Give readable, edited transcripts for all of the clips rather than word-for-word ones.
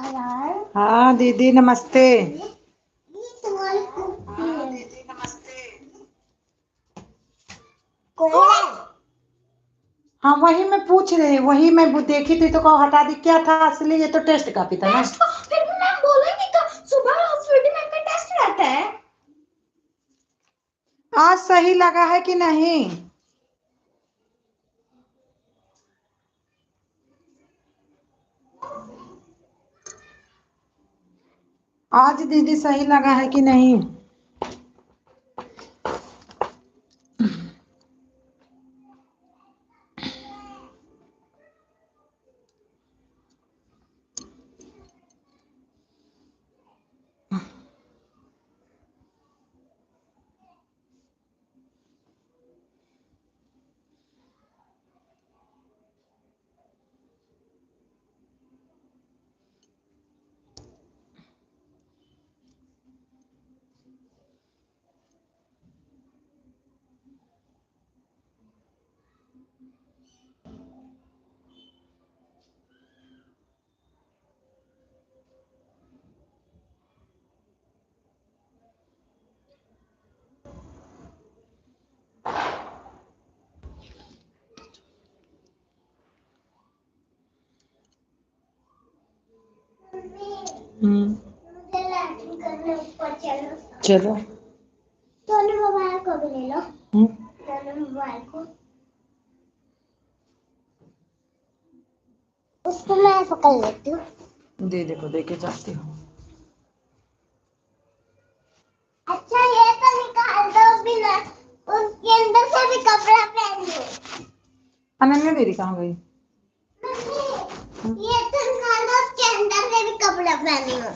हाँ दीदी नमस्ते। हाँ वही मैं पूछ रही, वही मैं देखी थी तो कहो हटा दी, क्या था असली? ये तो टेस्ट कॉपी था ना। फिर मैम बोला नहीं था सुबह हॉस्पिटल में का टेस्ट रहता है। आज सही लगा है कि नहीं? आज दीदी सही लगा है कि नहीं? मुझे लैट्रिन करने ऊपर चलो। चलो दोनों मोबाइल को भी ले लो। दोनों मोबाइल को उसको मैं पकड़ लेती हूँ। दीदी को देके जाती हूँ। अच्छा ये तो निकाल दो बिना, उसके अंदर से भी कपड़ा पहन लो। अनन्या दीदी कहाँ गई? ये तो निकाल दो, उसके अंदर से भी कपड़ा पहनी हो।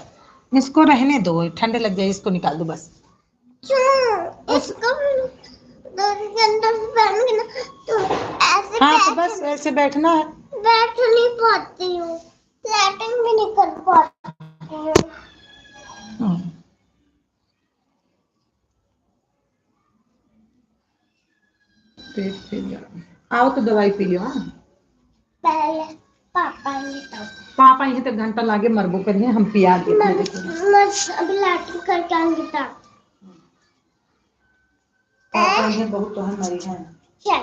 इसको रहने दो, ठंडे लग जाए, इसको निकाल दो बस। क्यों? इसको के अंदर से पहनूंगी ना तो ऐसे हाँ तो बस ऐसे बैठना है। बैठ नहीं पाती हूँ, लैटिन भी नहीं कर पाती हूँ। पेट फैल आओ तो दवाई पी लो। हाँ पहले पापा ये तो पापा यही तक घंटा लागे मरबो करिए, हम पिया दिए। मैं अभी लैटिन करके आऊंगी तब। पापा ये बहुत तो हम मरी हैं। चल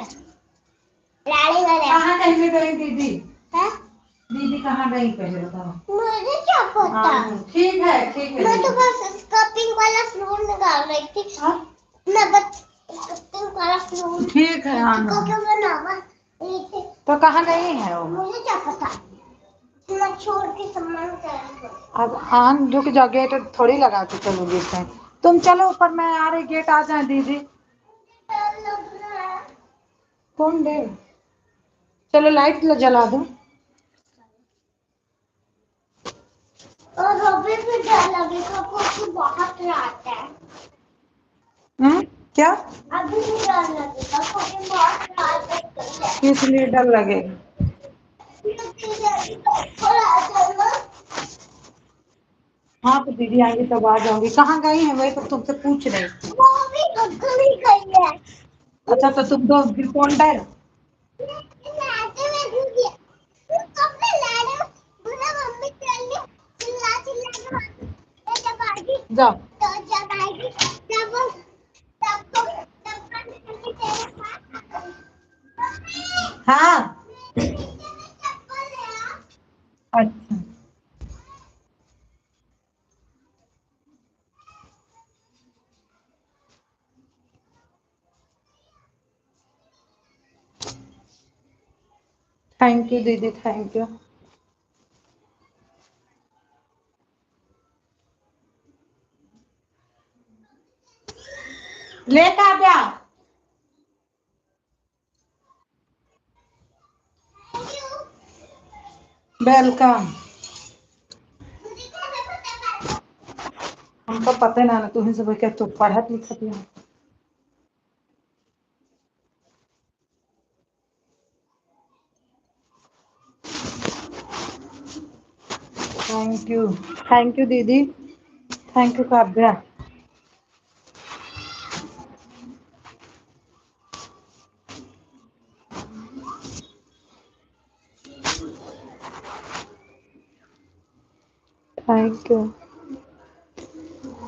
लाड़ी वाले कहाँ कहीं गई दीदी? हैं? दीदी कहाँ गई पहले बताओ। मुझे क्या पता। ठीक है ठीक है। मैं तो बस इसका पिंक वाला फ्लूर निकाल रही थी। हाँ? मैं बस इसका पिंक वाला फ्लूर ठीक है हाँ। को क्यों बनावा तो कहाँ गई है वो? मुझे क्या पता, मैं छोड़ के सामान कर। अब आन रुक जाओ, गेट थोड़ी लगा के चलोगे इस टाइम। तुम चलो ऊपर, मैं आ रही, गेट आ जाए दीदी। कौन दे? चलो लाइट जला दो। और अभी भी डर लगेगा क्योंकि बहुत रात है। क्या? अभी भी डर लगेगा क्योंकि बहुत रात है। किस लिए डर लगेगा? हाँ तो दीदी आएंगी तब आ जाऊंगी। कहाँ गई है वही तो तुमसे पूछ रही। वो भी अगल ही गई है। अच्छा तो तुम दो फिर कौन डर? जाओ। हाँ अच्छा थैंक यू दीदी, थैंक यू। लेकर आ जा। वेलकम। हमको पता ना ना, तुम्हें सब क्या तो पढ़त लिखत है। थैंक यू दीदी, thank you Kavya. Thank you.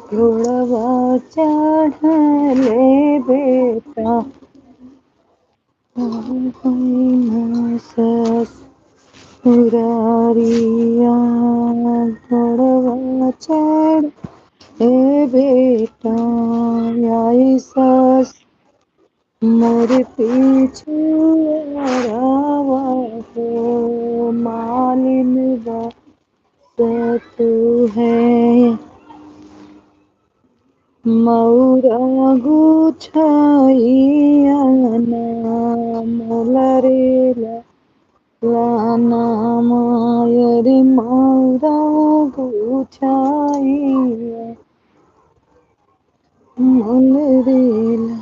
घोड़वा चढ़ले बेटा ससुरारिया, घोड़वा चढ़ ए बेटा आई सस मोर पीछू आवा हो, मालिन बात है मौरा गुछाइया मोलरेला लाना मायरे मौरा गुछाइया मोलरेला।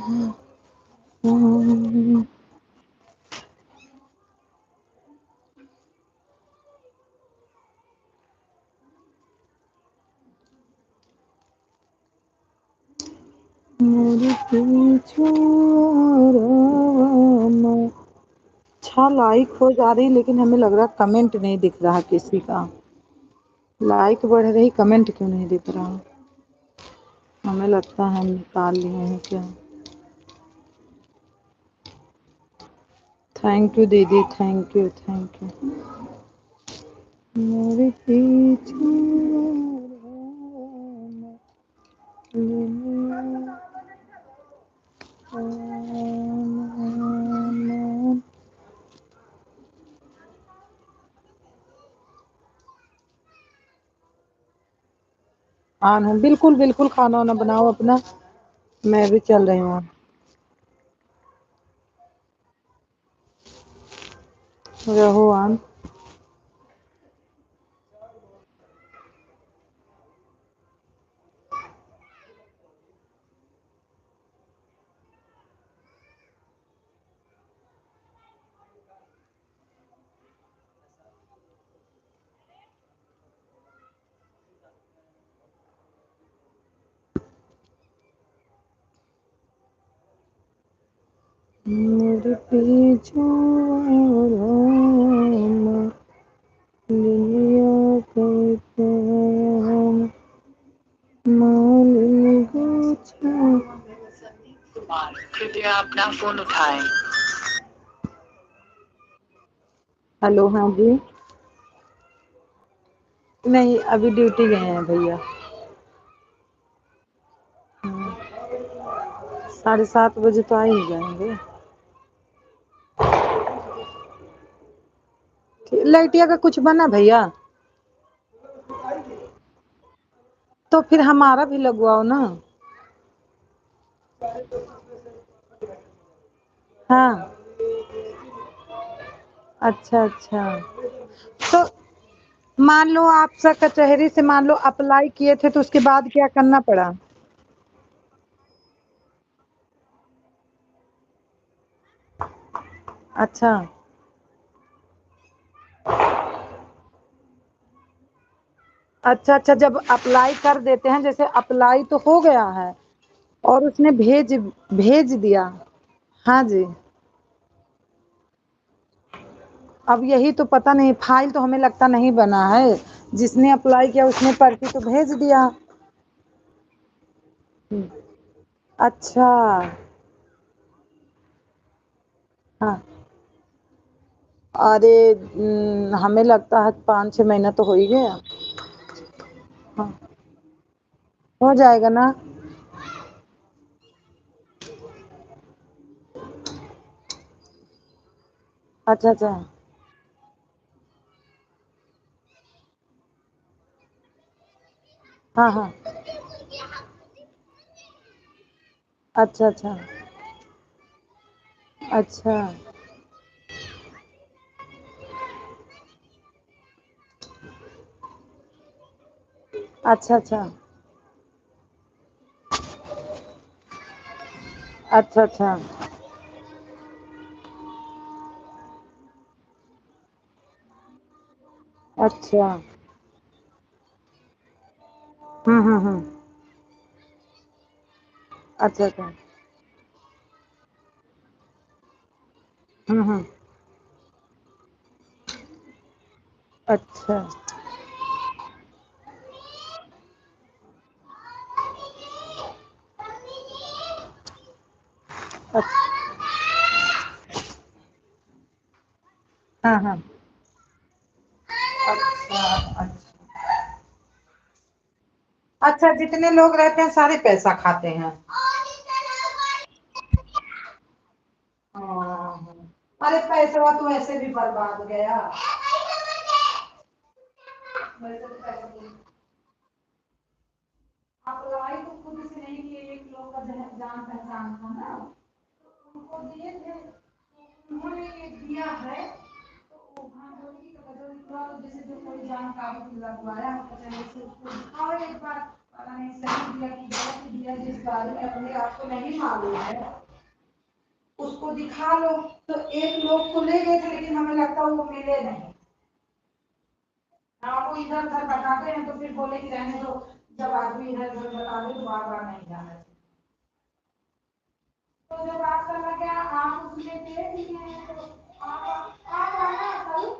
मोर पीछू अच्छा लाइक हो जा रही, लेकिन हमें लग रहा कमेंट नहीं दिख रहा किसी का। लाइक बढ़ रही, कमेंट क्यों नहीं दिख रहा? हमें लगता है हम निकाल लिए हैं क्या। थैंक यू दीदी, थैंक यू थैंक यू। मोर पीछू हाँ हाँ, बिल्कुल बिल्कुल, खाना वाना बनाओ अपना, मैं भी चल रही हूँ। रहो आन। मेरे पीछू दुनिया कहते हैं मालिन गुछा। कृपया अपना फोन उठाएं। हेलो, हाँ जी। नहीं, अभी ड्यूटी गए हैं भैया। 7:30 बजे तो आ ही जाएंगे। लइटिया का कुछ बना भैया? तो फिर हमारा भी लगवाओ ना। हाँ, अच्छा अच्छा। तो मान लो आप सब कचहरी से मान लो अप्लाई किए थे, तो उसके बाद क्या करना पड़ा? अच्छा अच्छा अच्छा, जब अप्लाई कर देते हैं, जैसे अप्लाई तो हो गया है और उसने भेज भेज दिया। हाँ जी। अब यही तो पता नहीं, फाइल तो हमें लगता नहीं बना है। जिसने अप्लाई किया उसने पर्ची तो भेज दिया। अच्छा। हाँ। अरे हमें लगता है 5-6 महीना तो हो ही गया। हाँ, हो जाएगा ना। अच्छा अच्छा। हाँ हाँ। अच्छा अच्छा। अच्छा अच्छा। अच्छा अच्छा अच्छा। अच्छा। हम्म। अच्छा अच्छा। हम्म। अच्छा अच्छा। हाँ हाँ। अच्छा अच्छा। अच्छा, जितने लोग रहते हैं सारे पैसा खाते हैं। हाँ। अरे पैसा तो ऐसे भी बर्बाद गया। वैसे तो पैसे आप लड़ाई तो खुद से नहीं किए, एक लोग का जान पहचान था ना, तो उनको दिए थे, उन्होंने ये दिया है, तो भागवती का बदल हुआ, जैसे जो कोई जानकारी लगवाया हमको, चलिए से उसको दिखाओ एक बार, पता नहीं सही दिया कि गलत दिया, जिस बारे में अपने आप को नहीं मालूम है उसको दिखा लो। तो एक लोग को ले गए थे, लेकिन हमें लगता है वो मिले नहीं। हाँ, वो इधर उधर बताते हैं तो फिर बोले कि रहने दो, जब आदमी इधर उधर बता दे तो बार बार नहीं जाना चाहिए। तो जब आपका लगा आप उसमें दे दिए हैं, तो आप आना कल।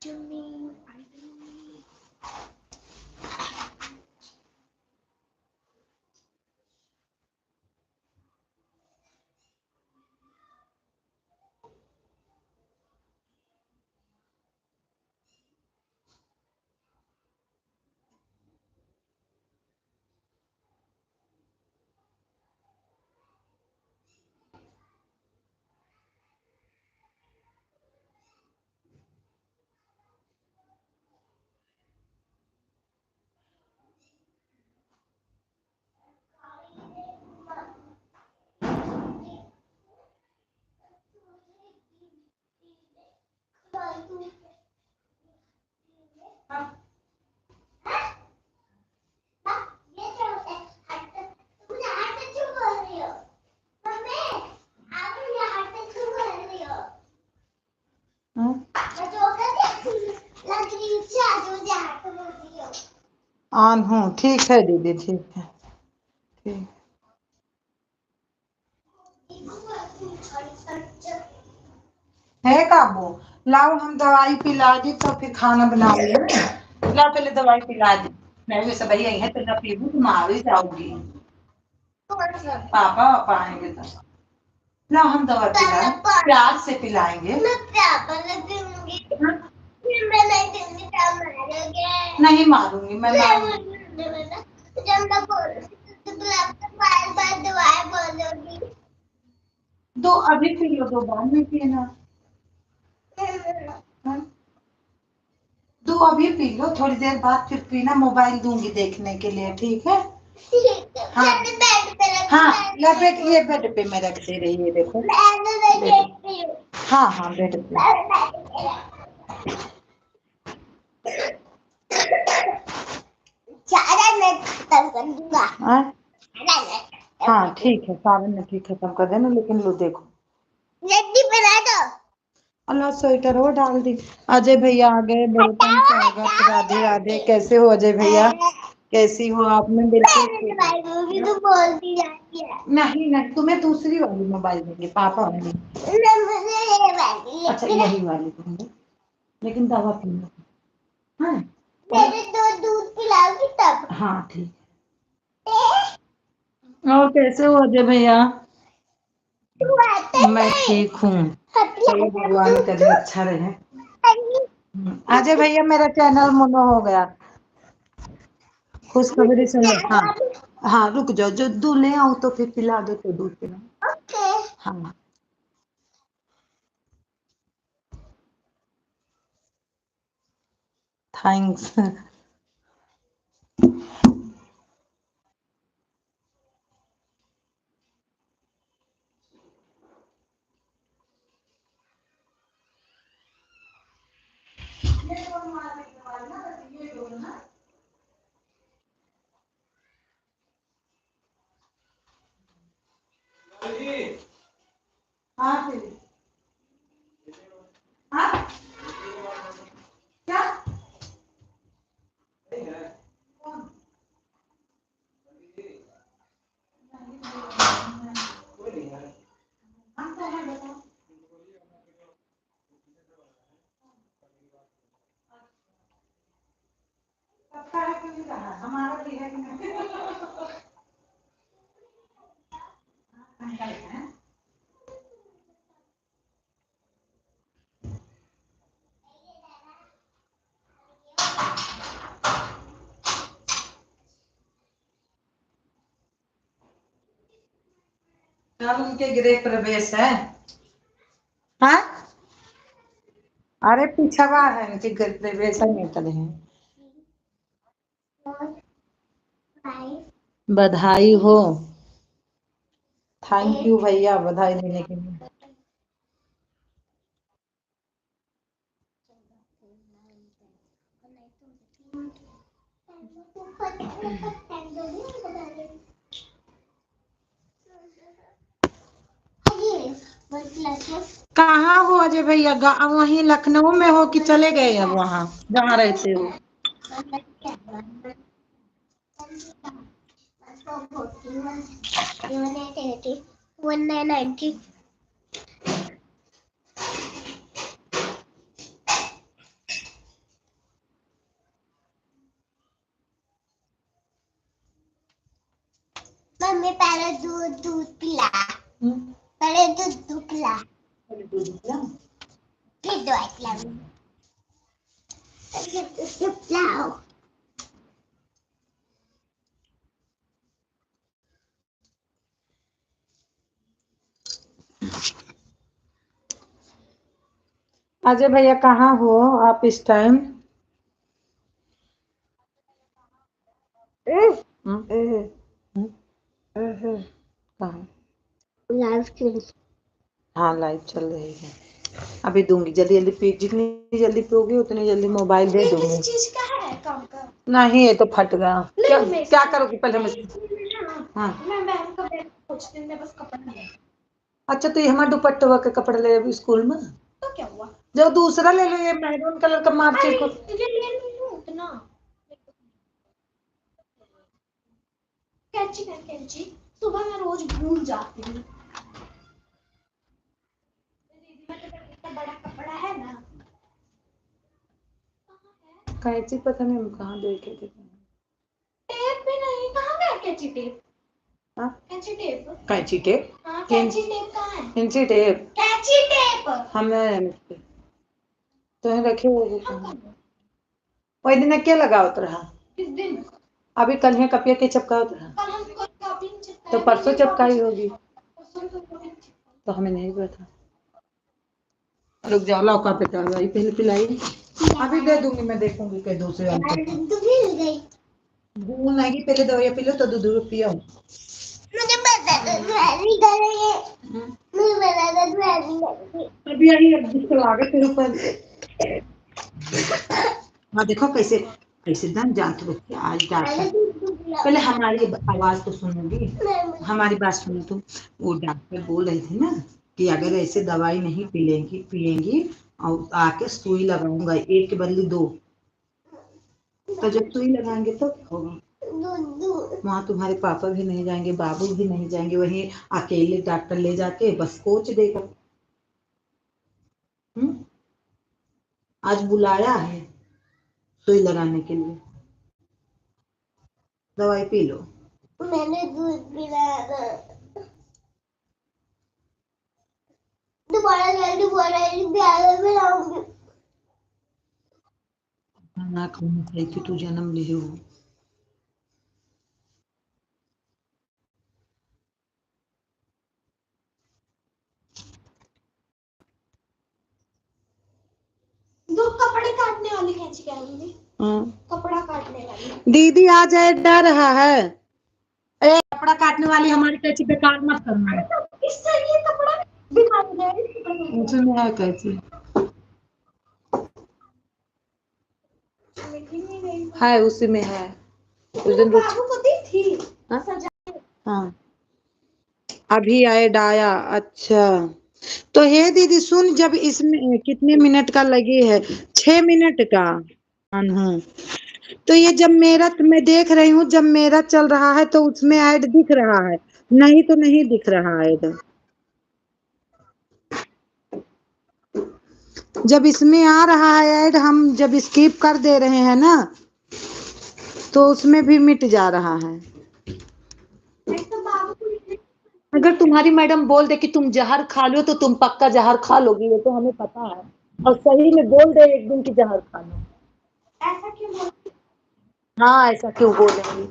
Do you mean I believe? On हूँ, ठीक है दीदी, ठीक है। ठीक है काबू। लाओ हम दवाई पिला दी तो फिर खाना बनाओगे। ला पहले दवाई पिला दी। मैं भी सब यही है, तो ना पीबू तुम आ ही जाओगी। कौन सा? पापा आएंगे तब ना हम दवा पिलाएं, प्यार से पिलाएंगे। मैं पापा से पीऊंगी। हाँ? फिर मैं नहीं दूंगी तो मारोगे। नहीं मारूंगी मैं जब मैं बोलूंगी तो तुम आपको बार-बार दवाई बोलोगी। दो अभी पी लो, दो बाद में पीना। हाँ? दो अभी पी लो, थोड़ी देर बाद फिर पीना, मोबाइल दूंगी देखने के लिए, ठीक है? ठीक है। हाँ। मैंने बेड पे रखा। हाँ या बेड, ये बेड पे मैं रख दे रही है, देखो। मैंने देखती हूँ। हाँ हाँ बेड पे। ज़्यादा मैं खत्म कर दूंगा। हाँ ठीक है, सारे नटी खत्म कर देना, लेकिन लो देखो। नट्टी बना दो। अल्लाह स्वेटर वो डाल दी। अजय भैया आ गए, वेलकम, स्वागत, राधे राधे। कैसे हो अजय भैया? कैसी हो आप? में बिल्कुल ठीक हूँ। मोबाइल मूवी तो बोलती जाती है। नहीं नहीं, तुम्हें दूसरी वाली मोबाइल देंगे, पापा वाली। मुझे ये वाली। अच्छा यही वाली देंगे, लेकिन दवा पीना। हाँ मेरे दो दूध पिलाओगी तब। हाँ ठीक है। और कैसे हो अजय भैया? तू आता मैं नहीं। ठीक हूँ, चलो भगवान करे अच्छा रहे। अजय भैया मेरा चैनल मोनो हो गया। खुशखबरी सुनो। हाँ हाँ रुक जाओ, जो दूध ले आऊं तो फिर पिला दो, तो दूध पिला। ओके। हाँ थैंक्स। हाँ फिर हाँ क्या? हमारा भी है कि नहीं? कल उनके गृह प्रवेश है। हाँ अरे पिछवा है, उनके गृह प्रवेश है, निकल है। बधाई हो। थैंक यू भैया बधाई देने के लिए। कहाँ हो अजय भैया? वहीं लखनऊ में हो कि चले गए अब वहाँ जहाँ रहते हो? 1990। मम्मी पहले दूध दूध पिला। पहले दूध पिला, फिर दवाई पिलाऊंगी। पहले दूध पिलाओ। अजय भैया कहाँ हो आप इस टाइम? कहाँ? लाइव खेल। हाँ लाइव चल रही है। अभी दूंगी, जल्दी जल्दी पी, जितनी जल्दी पियोगी उतनी जल्दी मोबाइल दे दूंगी। किस चीज का है काम का? नहीं ये तो फट गया। क्या क्या करोगी पहले मैं? हाँ मैं बहन का बैग पूछती हूँ, मैं बस कपड़ा ले। अच्छा तो ये हमारा दुपट्टा के कपड़े ले अभी स्कूल में, तो क्या हुआ? जो दूसरा ले लो, ये मैरून कलर का मार्च को। तुझे ले लूँ उतना। कैंची कर कैंची, सुबह मैं रोज भूल जाती हूँ। दीदी में तो इतना बड़ा कपड़ा है ना। कैंची पता नहीं हम कहाँ देखे थे। कैंची टेप। हाँ कैंची टेप। कैंची टेप। हाँ कैंची टेप कहाँ है? कैंची टेप। कैंची टेप। हमें तो रखे हुए वही दिन क्या लगावत रहा? किस दिन? अभी कल है कपिया के चपकावत रहा। कल हम कोई कॉपी नहीं चिपकाए। तो परसों चपकाई होगी। परसों तो कॉपी चिपकाई। तो हमें नहीं पता। रुक जाओ लौका पे दवाई पहले पिलाई। अभी दे दूंगी मैं देखूंगी कहीं दूसरे वाले को। तो भूल गई। भूल नहीं पहले दवाई पी लो तो दूध पियो। मुझे पता था तुम्हारी करेंगे। मुझे पता था तुम्हारी करेंगे। अभी आई अब जिसको लागत है ऊपर। हाँ देखो कैसे कैसे दम जानते हो आज डॉक्टर पहले हमारी आवाज तो सुनोगी। हमारी बात सुनो तुम। वो डॉक्टर बोल रहे थे ना कि अगर ऐसे दवाई नहीं पिएंगी और आके सुई लगाऊंगा एक के बदले दो। तो जब सुई लगाएंगे तो क्या होगा? वहां तुम्हारे पापा भी नहीं जाएंगे बाबू भी नहीं जाएंगे वहीं अकेले डॉक्टर ले जाके बस कोच देगा। आज बुलाया है सुई लगाने के लिए। दवाई पी लो। मैंने दूध पिलाया था। दोबारा प्यार में लाऊंगी। ना खाना चाहिए कि तू जन्म लिए हो। दो कपड़े काटने वाली कैंची क्या होगी? हाँ कपड़ा काटने वाली। दीदी आ जाए डर रहा है। ए कपड़ा काटने वाली हमारी कैंची बेकार मत करना है। इससे ये कपड़ा दिखा दे। उसमें है कैंची है उसी में है। उस दिन बाबू को दी थी। हाँ? सजा। हाँ अभी आए डाया। अच्छा तो हे दीदी सुन जब इसमें कितने मिनट का लगी है 6 मिनट का। हूँ तो ये जब मेरा मैं देख रही हूँ जब मेरा चल रहा है तो उसमें ऐड दिख रहा है नहीं तो नहीं दिख रहा है ऐड। जब इसमें आ रहा है ऐड हम जब स्किप कर दे रहे हैं ना तो उसमें भी मिट जा रहा है। अगर तुम्हारी मैडम बोल दे कि तुम जहर खा लो तो तुम पक्का जहर खा लोगी ये तो हमें पता है। और सही में बोल दे एक दिन की जहर खा लो। ऐसा क्यों बोल? हाँ ऐसा क्यों बोलेंगी?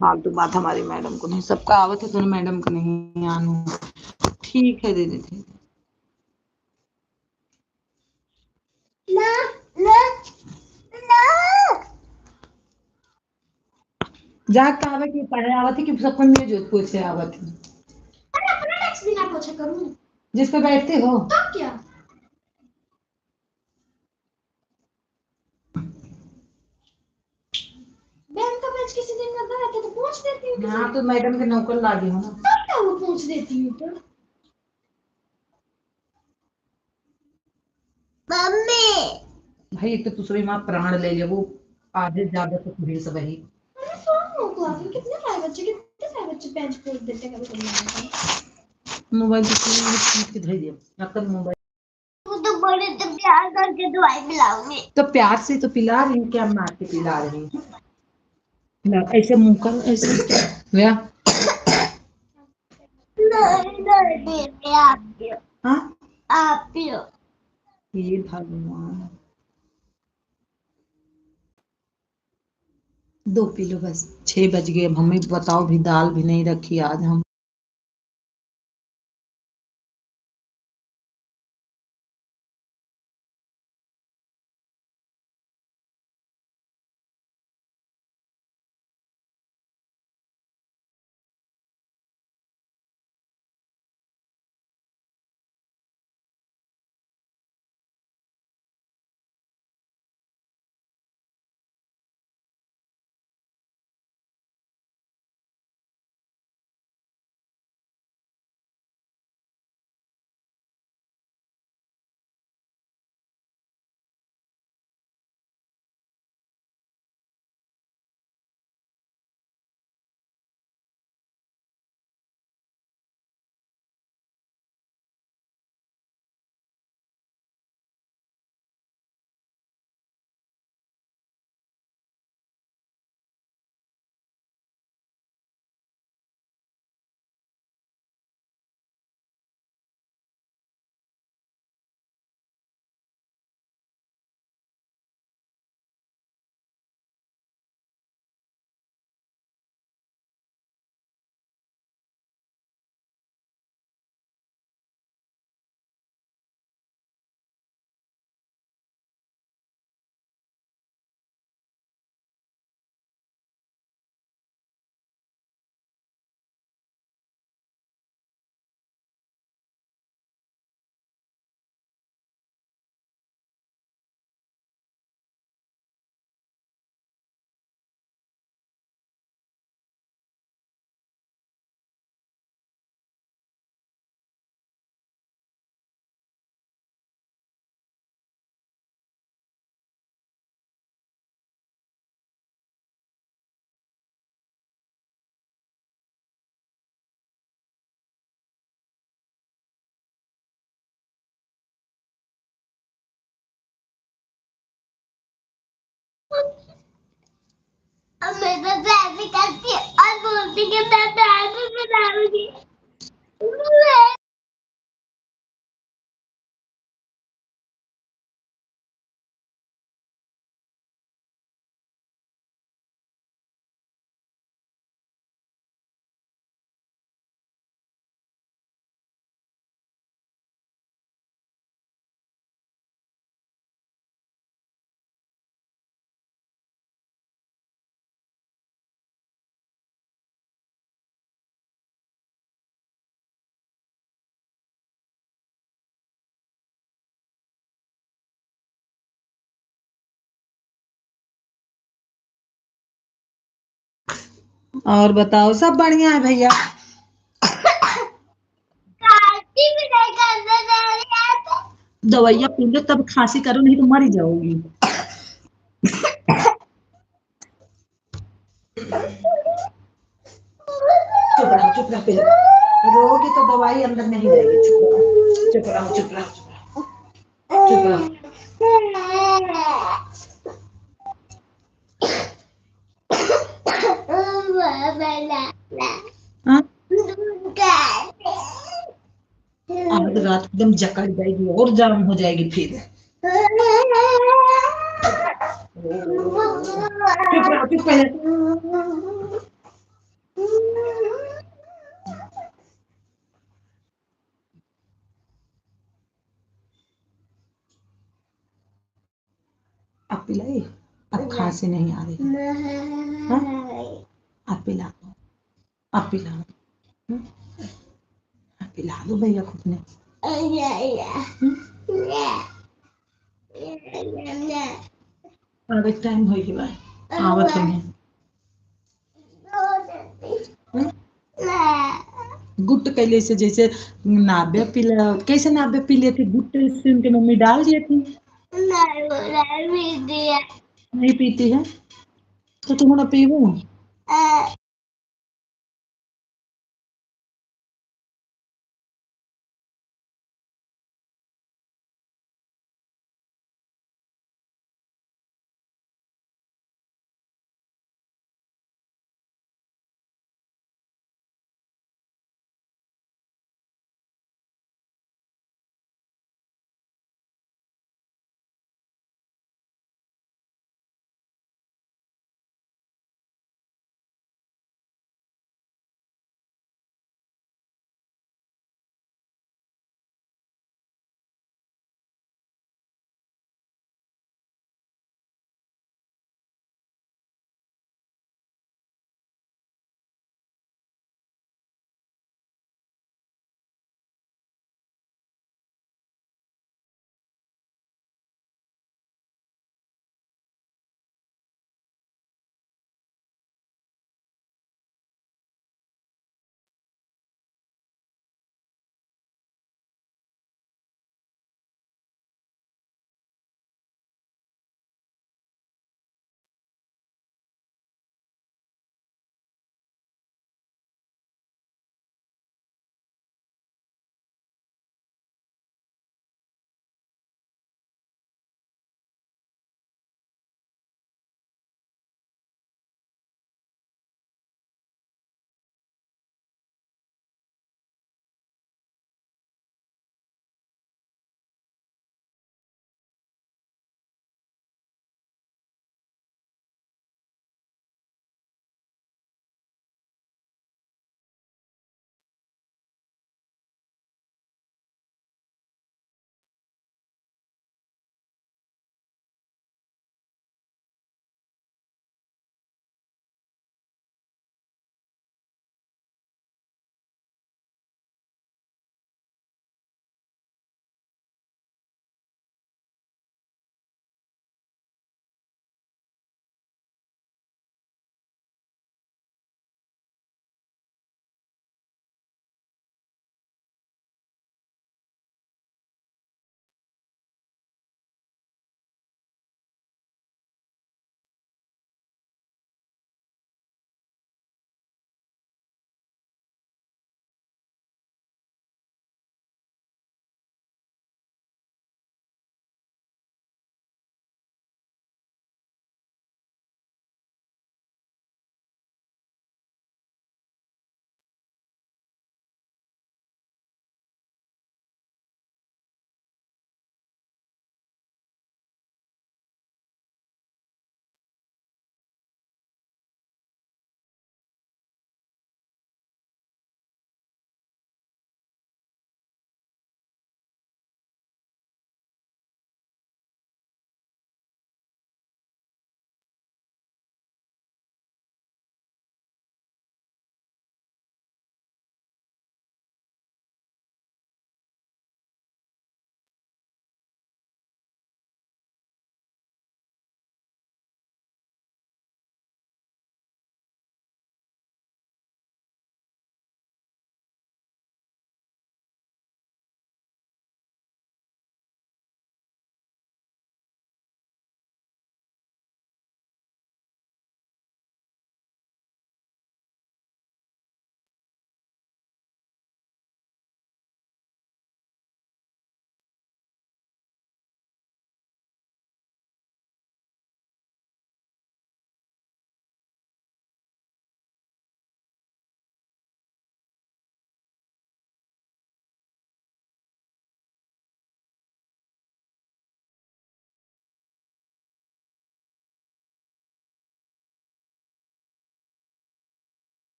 फालतू बात हमारी मैडम को नहीं सबका आवत है तो मैडम को नहीं आनू। ठीक है दीदी ठीक। ना ना ना। जा कहावे की पढ़े आवत है कि सबको में जोधपुर से आवत है। अरे अपना डेस्क भी ना पोछा करूं। जिस पे बैठते हो तो क्या? बहन का पेज किसी दिन गंदा रहता तो पोंछ देती हूँ। हाँ तो मैडम के नौकर लागे हो ना। तो क्या वो पोंछ देती हूँ तो। मम्मी भाई एक तो दूसरी माँ प्राण ले ले वो आधे ज्यादा तो तुम्हें सब ही। अरे सुनो क्लास में कितने सारे बच्चे पेज पोंछ देते हैं कभी कभी। मोबाइल के धर दिया मतलब मोबाइल। वो तो बड़े तो प्यार करके दवाई पिलाऊंगी। तो प्यार से तो पिला रही हूँ क्या मार के पिला रही हूँ। ऐसे मुंह कर ऐसे भैया। नहीं नहीं आप पियो। हाँ आप पियो। ये भगवान 2 पी लो बस 6 बज गए अब हमें बताओ भी दाल भी नहीं रखी आज हम। अब मैं तो ऐसे करती हूँ और बोलती कि मैं प्यार से बनाऊंगी। और बताओ, सब बढ़िया है भैया। खांसी भी नहीं करने दे रही है तो। दवाइयाँ पी लो तब खांसी करो, नहीं तो मर ही जाओगी। चुप रहो, चुप रहो, पहले रोगी तो दवाई अंदर नहीं जाएगी। चुप रहो, चुप रहो, चुप रहो, चुप रहो, चुप रहो। हाँ? आज रात एकदम जकड़ जाएगी और जाम हो जाएगी फिर। चुप रहो, चुप पहले। अब पिलाई, अब खांसी नहीं आ रही। हाँ? अब पिला दो, अब पिला दो। अब पिला दो भैया खुद ने। आवे टाइम होई भाई, आवत नहीं। गुट कैले से जैसे नाभे पिला, कैसे नाभे पी लेती गुट से उनके मम्मी डाल दिए थी। नहीं पीती है तो तुम ना पीवो।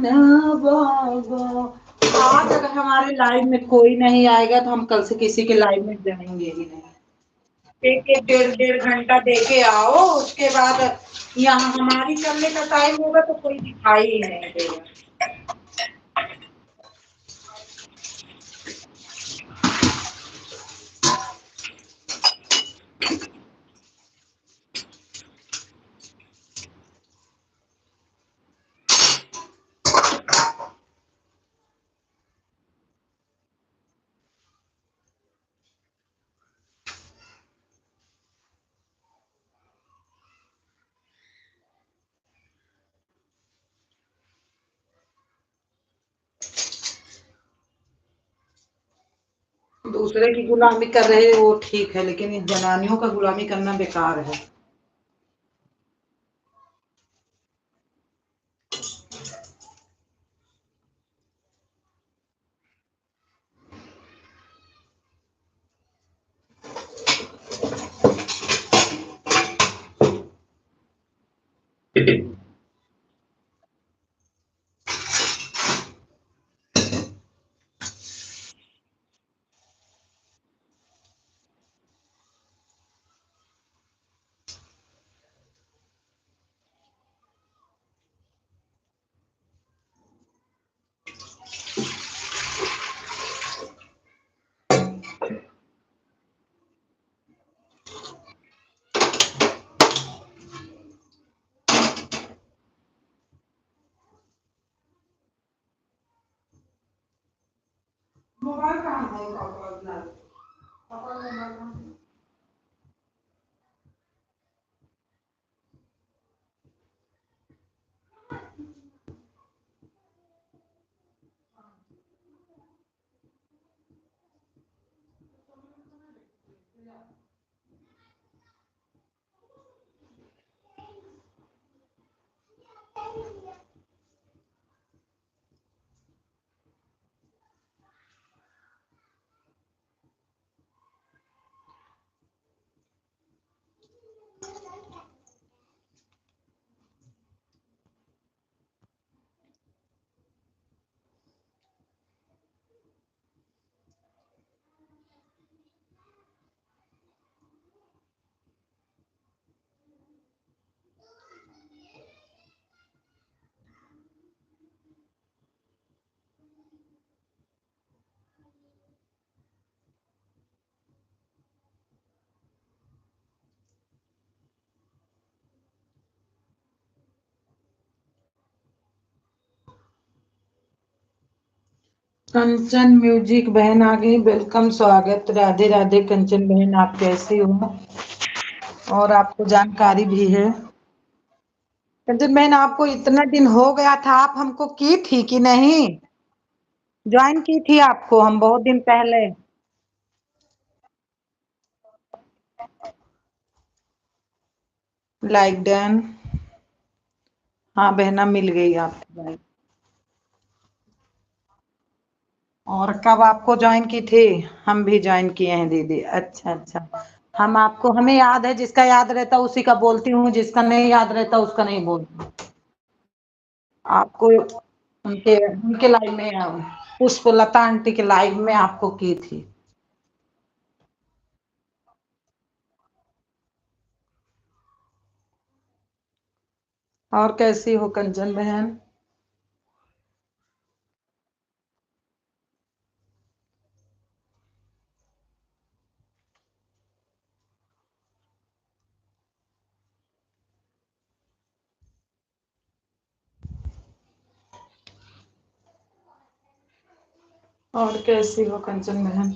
बाबा। आज अगर हमारे लाइव में कोई नहीं आएगा तो हम कल से किसी के लाइव में जाएंगे ही नहीं। एक एक डेढ़ डेढ़ घंटा देके आओ, उसके बाद यहाँ हमारी चलने का टाइम होगा तो कोई दिखाई ही नहीं देगा। दूसरे की गुलामी कर रहे वो ठीक है, लेकिन इन जनानियों का गुलामी करना बेकार है। मोबाइल कहाँ है पापा? पापा मोबाइल कंचन म्यूजिक बहन आ गई, वेलकम, स्वागत, राधे राधे। कंचन बहन आप कैसी हो? और आपको जानकारी भी है? कंचन बहन आपको इतना दिन हो गया था, आप हमको की थी कि नहीं? ज्वाइन की थी आपको हम बहुत दिन पहले। Like done. हाँ बहना मिल गई आपकी लाइक। और कब आपको ज्वाइन की थी? हम भी ज्वाइन किए हैं दीदी। अच्छा अच्छा। हम आपको, हमें याद है, जिसका याद रहता उसी का बोलती हूँ, जिसका नहीं याद रहता उसका नहीं बोलती। आपको उनके उनके लाइव में, पुष्पलता आंटी के लाइव में आपको की थी। और कैसी हो कंचन बहन? और कैसी हो कंचन बहन?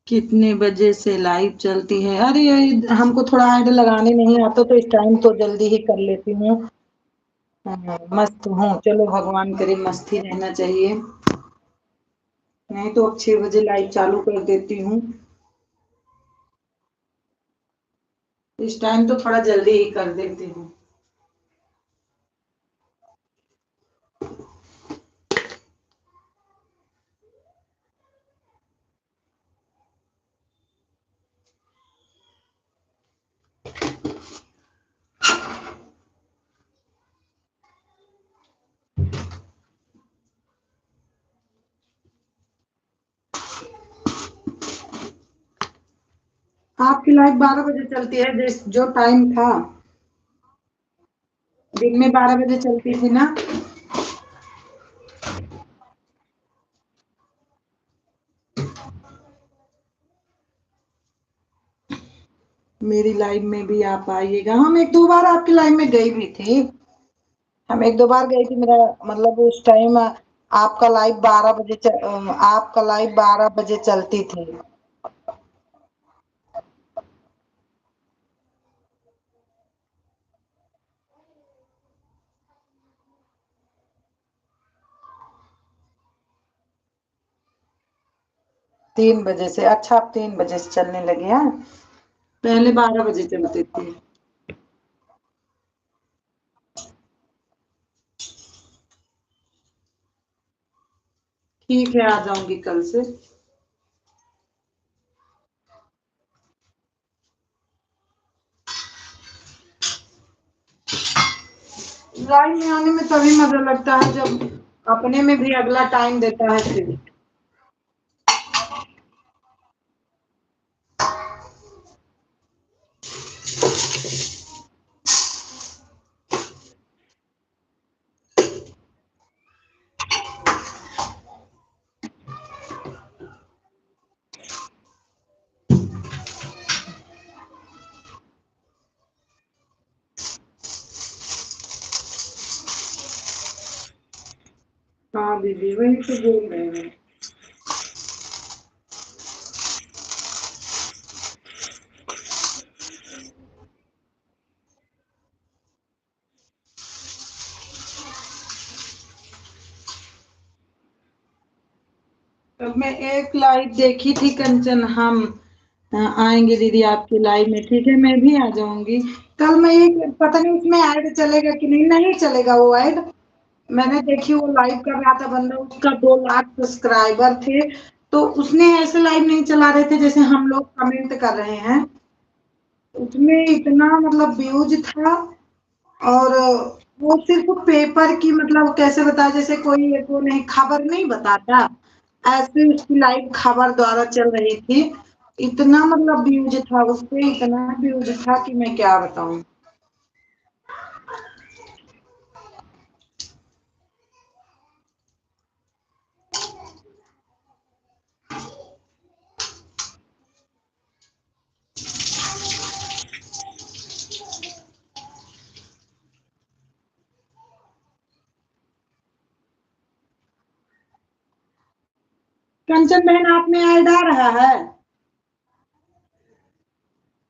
कितने बजे से लाइव चलती है? अरे हमको थोड़ा ऐड लगाने नहीं आता तो इस टाइम तो जल्दी ही कर लेती हूँ। मस्त हूँ, चलो भगवान करे मस्त ही रहना चाहिए। नहीं तो अब 6 बजे लाइव चालू कर देती हूँ। इस टाइम तो थोड़ा जल्दी ही कर देती हूँ। आपकी लाइफ 12 बजे चलती है, जो टाइम था दिन में 12 बजे चलती थी ना। मेरी लाइफ में भी आप आइएगा, हम एक दो बार आपकी लाइफ में गई भी थी। हम एक दो बार गई थी, मेरा मतलब उस टाइम आपका लाइव 12 बजे आपका लाइव 12 बजे चलती थी। 3 बजे से, अच्छा आप 3 बजे से चलने लगे हैं। पहले 12 बजे चलती थी। ठीक है, आ जाऊंगी कल से। लाइव में आने में तभी मजा लगता है जब अपने में भी अगला टाइम देता है फिर। हाँ दीदी, वही तो बोल रहे हैं। तब मैं एक लाइव देखी थी कंचन, हम आएंगे दीदी आपकी लाइव में, ठीक है मैं भी आ जाऊंगी। कल मैं एक, पता नहीं उसमें ऐड चलेगा कि नहीं, नहीं चलेगा वो ऐड। मैंने देखी वो लाइव कर रहा था बंदा, उसका 2 लाख सब्सक्राइबर थे, तो उसने ऐसे लाइव नहीं चला रहे थे जैसे हम लोग कमेंट कर रहे हैं। उसमें इतना मतलब व्यूज था। और वो सिर्फ पेपर की, मतलब कैसे बताया, जैसे कोई वो नहीं, खबर नहीं बताता, ऐसे उसकी लाइव खबर द्वारा चल रही थी। इतना मतलब व्यूज था उसपे, इतना व्यूज था कि मैं क्या बताऊं। कंचन बहन, आप में ऐड आ रहा है?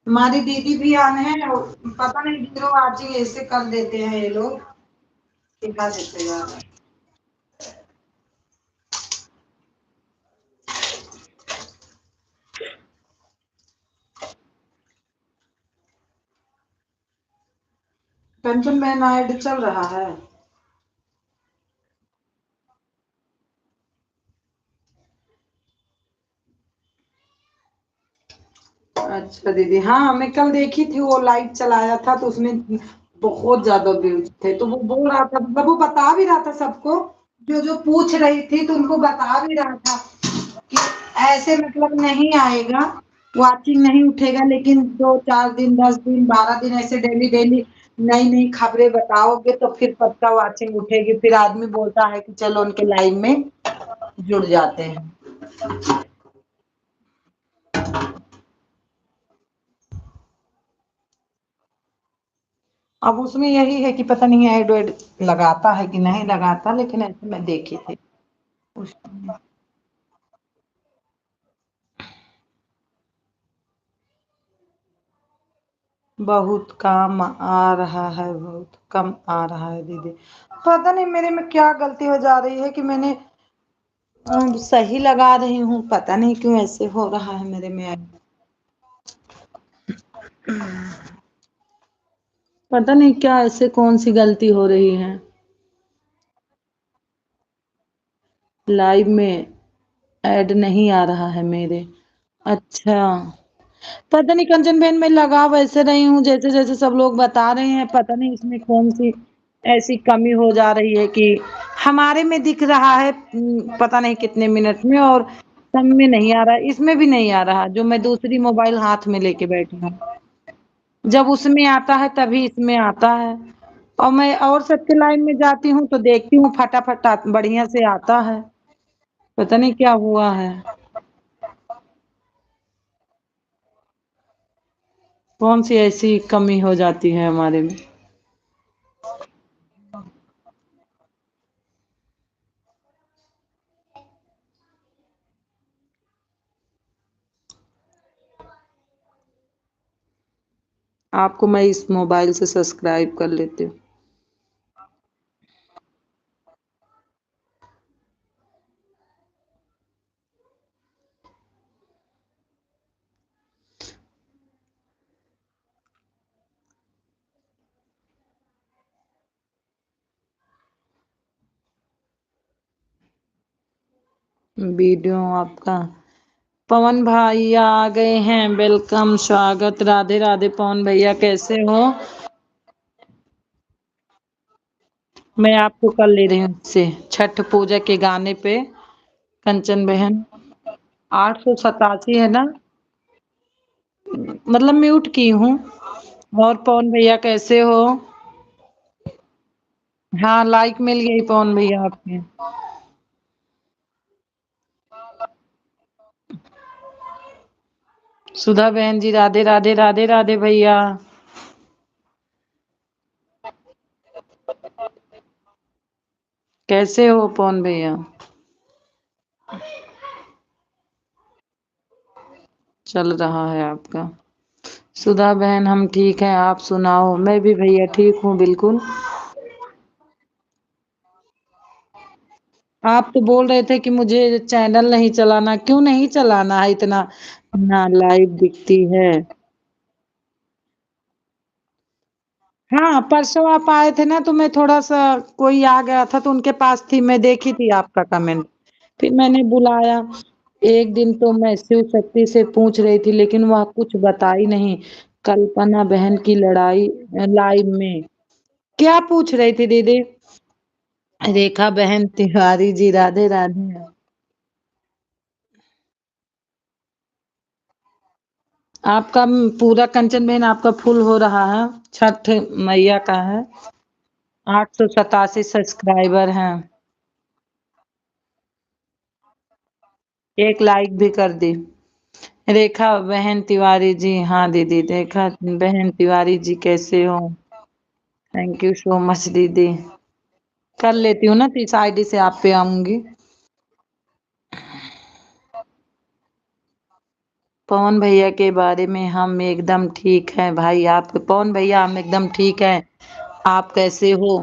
हमारी दीदी भी आने हैं, और पता नहीं जीरो आज ही ऐसे कर देते हैं ये लोग, सिखा देते हैं यार। कंचन बहन ऐड चल रहा है? अच्छा दीदी, हाँ मैं कल देखी थी, वो लाइव चलाया था तो उसमें बहुत ज्यादा व्यूज थे, तो वो बोल रहा था, मतलब वो बता भी रहा था सबको, जो जो पूछ रही थी तो उनको बता भी रहा था कि ऐसे मतलब नहीं आएगा, वाचिंग नहीं उठेगा, लेकिन 2 4 दिन, 10 दिन, 12 दिन ऐसे डेली डेली नई नई खबरें बताओगे तो फिर पक्का वाचिंग उठेगी, फिर आदमी बोलता है कि चलो उनके लाइव में जुड़ जाते हैं। अब उसमें यही है कि पता नहीं ऐड वैड लगाता है कि नहीं लगाता, लेकिन ऐसे मैं देखी थी उस। बहुत काम आ रहा है, बहुत कम आ रहा है दीदी। पता नहीं मेरे में क्या गलती हो जा रही है कि मैंने सही लगा रही हूँ, पता नहीं क्यों ऐसे हो रहा है मेरे में। पता नहीं क्या ऐसे कौन सी गलती हो रही है लाइव में, ऐड नहीं आ रहा है मेरे। अच्छा, पता नहीं कंचन बहन, मैं लगा वैसे रही हूँ जैसे जैसे सब लोग बता रहे हैं, पता नहीं इसमें कौन सी ऐसी कमी हो जा रही है कि हमारे में दिख रहा है पता नहीं कितने मिनट में, और सब में नहीं आ रहा, इसमें भी नहीं आ रहा, जो मैं दूसरी मोबाइल हाथ में लेके बैठी हूँ। जब उसमें आता है तभी इसमें आता है। और मैं और सबके लाइन में जाती हूँ तो देखती हूँ फटाफट बढ़िया से आता है। पता नहीं क्या हुआ है। कौन सी ऐसी कमी हो जाती है हमारे में। आपको मैं इस मोबाइल से सब्सक्राइब कर लेती हूँ। वीडियो आपका। पवन भैया आ गए हैं, वेलकम, स्वागत, राधे राधे। पवन भैया कैसे हो? मैं आपको कर ले रही हूँ से छठ पूजा के गाने पे। कंचन बहन 887 है ना, मतलब म्यूट की हूँ। और पवन भैया कैसे हो? हाँ, लाइक मिल गई पवन भैया आपके। सुधा बहन जी राधे राधे, राधे राधे भैया। कैसे हो पवन भैया? चल रहा है आपका। सुधा बहन हम ठीक हैं, आप सुनाओ? मैं भी भैया ठीक हूँ बिल्कुल। आप तो बोल रहे थे कि मुझे चैनल नहीं चलाना, क्यों नहीं चलाना है इतना? ना लाइव दिखती है। हाँ, परसों आप आए थे ना तो मैं थोड़ा सा, कोई आ गया था तो उनके पास थी, मैं देखी थी आपका कमेंट। फिर मैंने बुलाया। एक दिन तो मैं शिव शक्ति से पूछ रही थी लेकिन वह कुछ बताई नहीं। कल्पना बहन की लड़ाई लाइव में। क्या पूछ रही थी दीदी? रेखा बहन तिवारी जी राधे राधे। आपका पूरा कंचन बहन आपका फुल हो रहा है। छठ मैया का है। 887 सब्सक्राइबर हैं। एक लाइक भी कर दी। रेखा बहन तिवारी जी, हाँ दीदी, रेखा बहन तिवारी जी कैसे हो? थैंक यू सो मच दीदी। कर लेती हूँ ना, तो इस आईडी से आप पे आऊंगी। पवन भैया के बारे में हम एकदम ठीक हैं भाई। आप पवन भैया हम एकदम ठीक हैं। आप कैसे हो?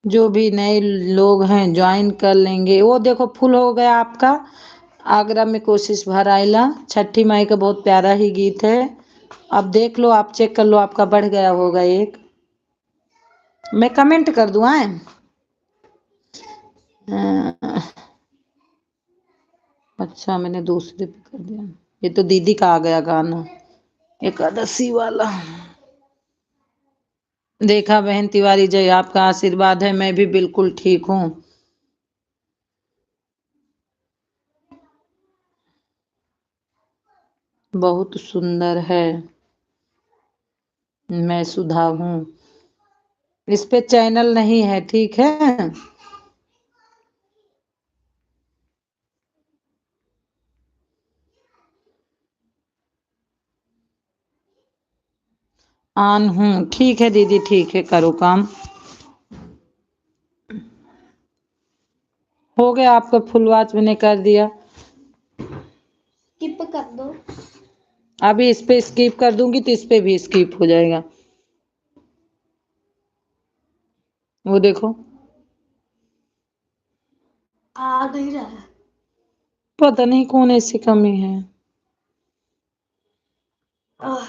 जो भी नए लोग हैं ज्वाइन कर लेंगे। वो देखो फुल हो गया आपका। आगरा में कोशिश भर आइला, छठी माई का बहुत प्यारा ही गीत है। अब देख लो, आप चेक कर लो, आपका बढ़ गया होगा एक। मैं कमेंट कर दूं आए? अच्छा, मैंने दूसरे पे कर दिया। ये तो दीदी का आ गया गाना, एकादशी वाला। देखा बहन तिवारी, जय आपका आशीर्वाद है, मैं भी बिल्कुल ठीक हूँ। बहुत सुंदर है। मैं सुधा हूँ। इस पे चैनल नहीं है, ठीक है। ऑन हूँ, ठीक है दीदी, ठीक है, करो काम। हो गया आपका फुल वॉच मैंने कर दिया। स्किप कर दो। अभी इस पे स्किप कर दूंगी तो इस पे भी स्किप हो जाएगा। वो देखो। आ नहीं रहा है। पता नहीं कौन ऐसी कमी है। आह,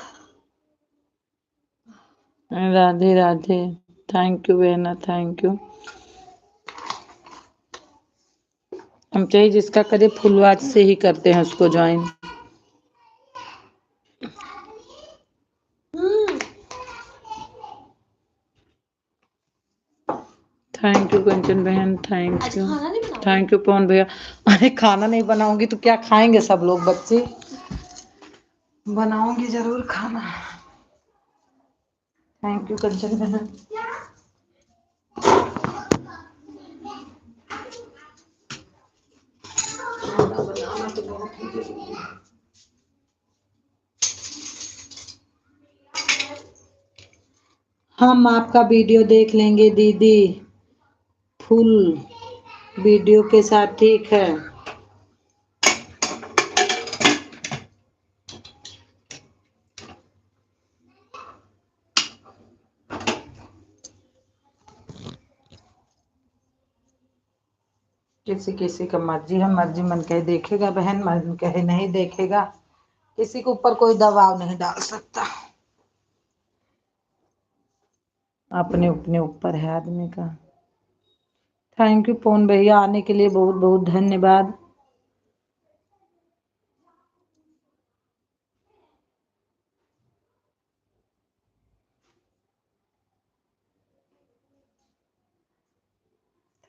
राधे राधे। थैंक यू बहना, थैंक यू। हम चाहिए जिसका करे फुलवाज से ही करते हैं उसको ज्वाइन। थैंक यू कंचन बहन, थैंक यू। थैंक यू पवन भैया। अरे खाना नहीं बनाऊंगी तो क्या खाएंगे सब लोग बच्चे? बनाऊंगी जरूर खाना। थैंक यू कंचन बहन। खाना बनाना तो बहुत ही जरूरी है। हम आपका वीडियो देख लेंगे दीदी, फुल वीडियो के साथ, ठीक है। किसी किसी का मर्जी है, मर्जी मन कहे देखेगा बहन, मन कहे नहीं देखेगा। किसी के ऊपर कोई दबाव नहीं डाल सकता, अपने अपने ऊपर है आदमी का। थैंक यू पवन भैया, आने के लिए बहुत बहुत धन्यवाद।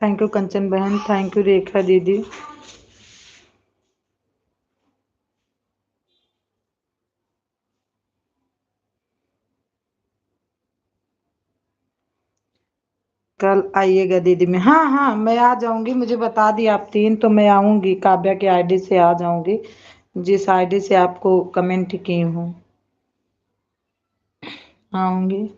थैंक यू कंचन बहन, थैंक यू रेखा दीदी। कल आइएगा दीदी में, हाँ हाँ मैं आ जाऊंगी, मुझे बता दिया आप 3 तो मैं आऊंगी, काव्या के आईडी से आ जाऊंगी, जिस आईडी से आपको कमेंट की हूँ आऊंगी।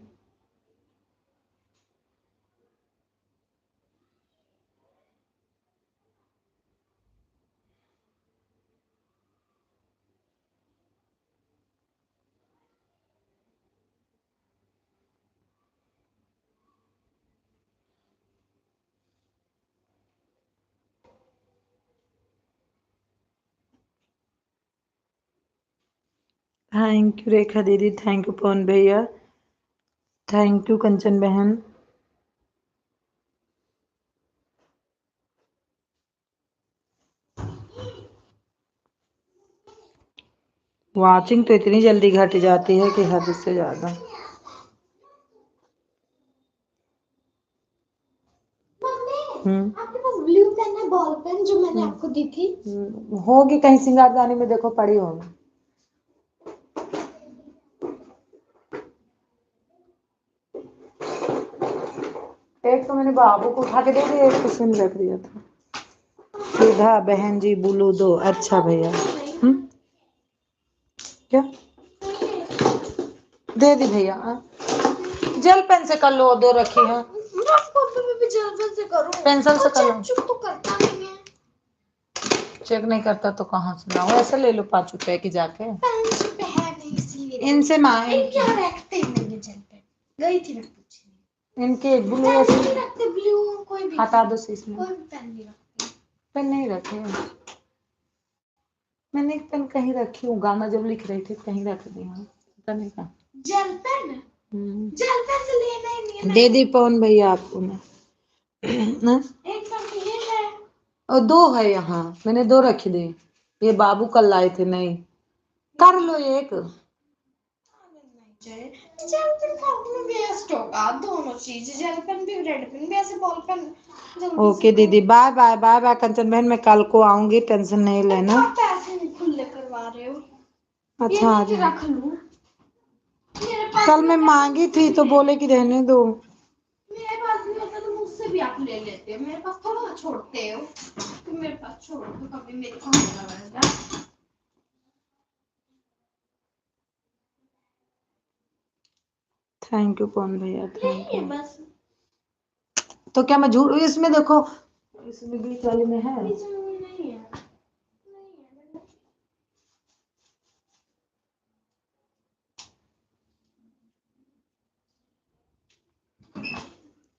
थैंक यू रेखा दीदी, थैंक यू पवन भैया, थैंक यू कंचन बहन। वाचिंग तो इतनी जल्दी घट जाती है कि हद से ज्यादा। आपके पास ब्लू पेन है, बॉल पेन जो मैंने आपको दी थी? होगी कहीं सिंगारदानी में, देखो पड़ी होगी। एक तो मैंने बाबू को उठा के दे दिया, एक किसी ने रख दिया था। सुधा बहन जी बोलो दो, अच्छा भैया। क्या दे दी भैया? जेल पेन से कर लो, 2 रखी है। पेंसिल से कर लो। चुप तो करता नहीं है। चेक नहीं करता तो कहाँ से लाऊं? ऐसे ले लो 5 रुपए की जाके। इनसे मांग, क्या रखते हैं मेरे जेल पेन? गई थी मैं पूछने। इनके ब्लू नहीं रखते ब्लू, कोई भी हटा दो शीश में। कोई भी पेन नहीं रखते। पेन नहीं रखे हैं। मैंने एक पेन कहीं रखी हूँ, गाना जब लिख रही थी कहीं रख दी हूँ, पता नहीं कहाँ। Gel pen? जेल पेन से लेना ही नहीं है। दे दी पवन भैया आपको मैं। एक पेन ये है और 2 है यहाँ, मैंने 2 रख दी। ये बाबू कल लाए थे, नहीं कर लो एक। जेल पेन में वेस्ट होगा दोनों चीज, जेल पेन भी रेड पेन भी, ऐसे बॉल पेन। ओके दीदी, बाय बाय, बाय बाय कंचन बहन, मैं कल को आऊंगी, टेंशन नहीं लेना। आप पैसे नहीं खुले करवा रहे हो? अच्छा ये आज रख लूं? कल मैं मांगी थी तो बोले कि रहने दो। मेरे पास नहीं होता तो मुझसे भी आप ले लेते, मेरे पास थोड़ा ना छोड़ते हो। तुम मेरे पास छोड़ दो, कभी मेरे को मिलना पड़ेगा। थैंक यू पवन भैया, थैंक यू। बस तो क्या मैं झूठ, इसमें देखो, इसमें बीच वाले में है। नहीं है।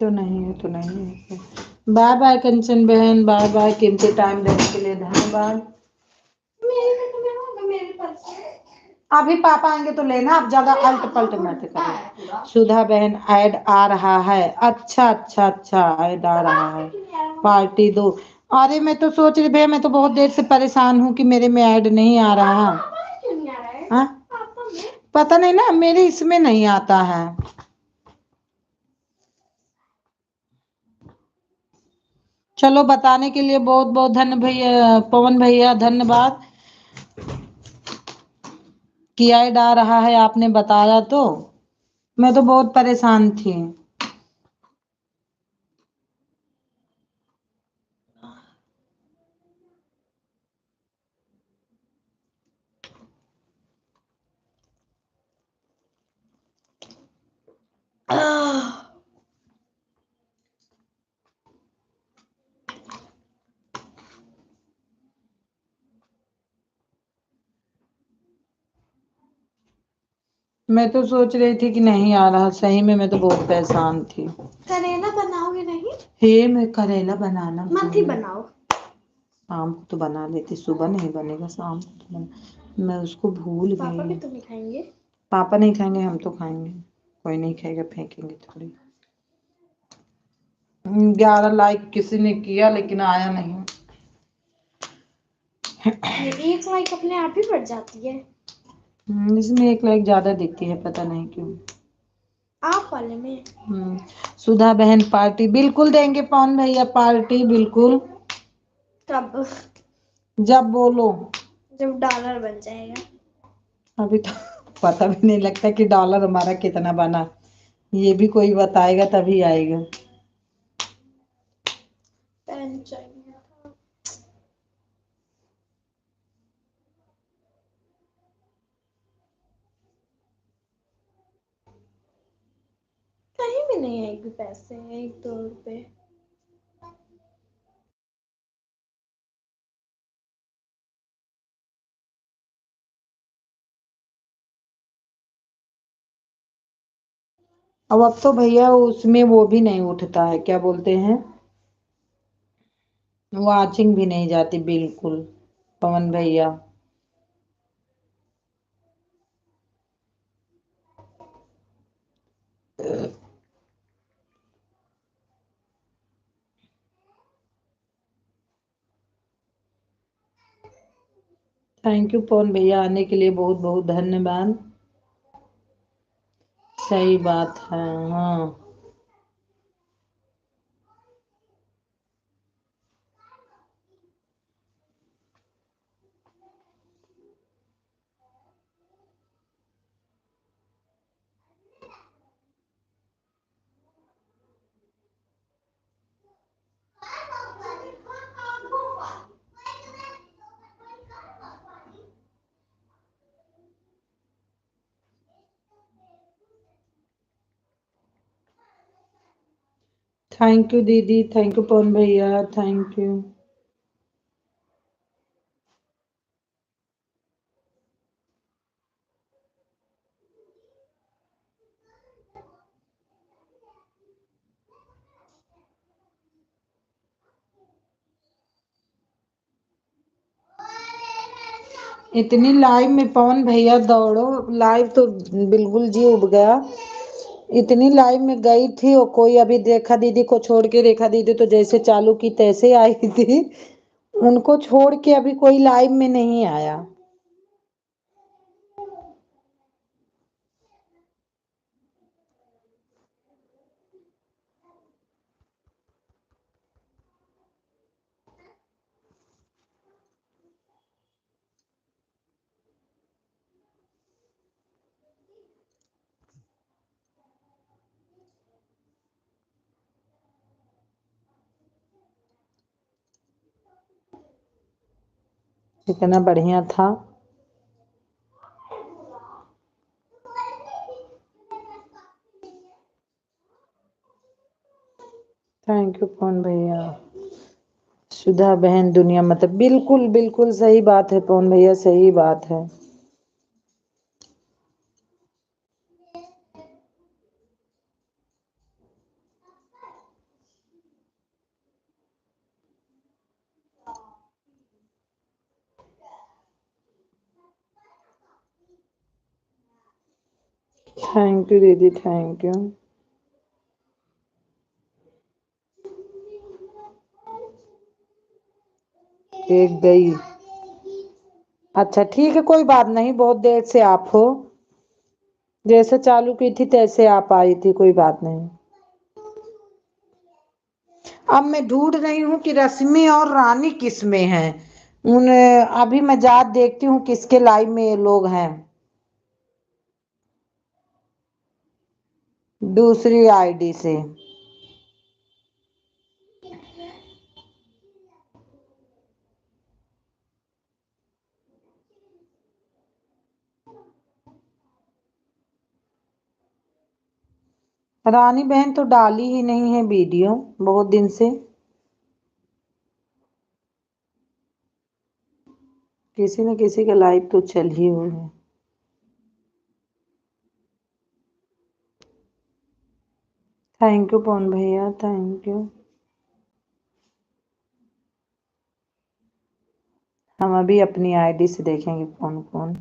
तो नहीं है, तो नहीं है। बाय बाय कंचन बहन, बाय बाय, कीमती टाइम देने के लिए धन्यवाद। मेरे में होगा मेरे पास। अभी पापा आएंगे तो लेना, आप ज्यादा अल्ट पल्ट मत करो। सुधा बहन ऐड आ रहा है, अच्छा अच्छा अच्छा ऐड आ रहा है, पार्टी दो। अरे मैं तो सोच रही भैया, मैं तो बहुत देर से परेशान हूँ कि मेरे में ऐड नहीं आ रहा। हाँ? पता नहीं ना, मेरे इसमें नहीं आता है। चलो बताने के लिए बहुत बहुत धन्य भैया, पवन भैया धन्यवाद कि ऐड आ रहा है, आपने बताया तो। मैं तो बहुत परेशान थी। मैं तो सोच रही थी कि नहीं आ रहा, सही में मैं तो बहुत परेशान थी। करेला बनाओगे नहीं? हे मैं करेला बनाना मत ही बनाओ। शाम को तो बना लेती, सुबह नहीं बनेगा, शाम को तो मैं उसको भूल पापा भी गई। तो नहीं खाएंगे। पापा नहीं खाएंगे, हम तो खाएंगे। कोई नहीं खाएगा, फेंकेंगे थोड़ी। 11 लाइक किसी ने किया लेकिन आया नहीं। ये 1 लाइक अपने आप ही बढ़ जाती है। इसमें 1 लाइक ज्यादा दिखती है, पता नहीं क्यों। आप वाले में। सुधा बहन पार्टी बिल्कुल देंगे, पवन भैया पार्टी बिल्कुल। कब? जब बोलो। जब डॉलर बन जाएगा। अभी तो पता भी नहीं लगता कि डॉलर हमारा कितना बना, ये भी कोई बताएगा तभी आएगा। पेन चाहिए था। कहीं भी नहीं आएगी पैसे, 1-2 रुपए। अब तो भैया उसमें वो भी नहीं उठता है, क्या बोलते हैं, वाचिंग भी नहीं जाती बिल्कुल, पवन भैया। थैंक यू पवन भैया, आने के लिए बहुत बहुत धन्यवाद। सही बात है। हाँ थैंक यू दीदी, थैंक यू पवन भैया, थैंक यू। इतनी लाइव में पवन भैया दौड़ो, लाइव तो बिल्कुल जी उब गया। इतनी लाइव में गई थी और कोई अभी रेखा दीदी को छोड़ के, रेखा दीदी तो जैसे चालू की तैसे आई थी, उनको छोड़ के अभी कोई लाइव में नहीं आया। इतना बढ़िया था। थैंक यू पवन भैया। सुधा बहन दुनिया मतलब बिल्कुल बिल्कुल सही बात है पवन भैया, सही बात है। थैंक यू दीदी, थैंक यू। एक गई। अच्छा ठीक है, कोई बात नहीं, बहुत देर से आप हो, जैसे चालू की थी तैसे आप आई थी, कोई बात नहीं। अब मैं ढूंढ रही हूँ कि रश्मि और रानी किस में है। उन अभी मैं जा देखती हूँ किसके लाइव में ये लोग हैं, दूसरी आईडी से। रानी बहन तो डाली ही नहीं है वीडियो बहुत दिन से। किसी न किसी का लाइव तो चल ही हुए है। थैंक यू पवन भैया, थैंक यू। हम अभी अपनी आईडी से देखेंगे कौन कौन,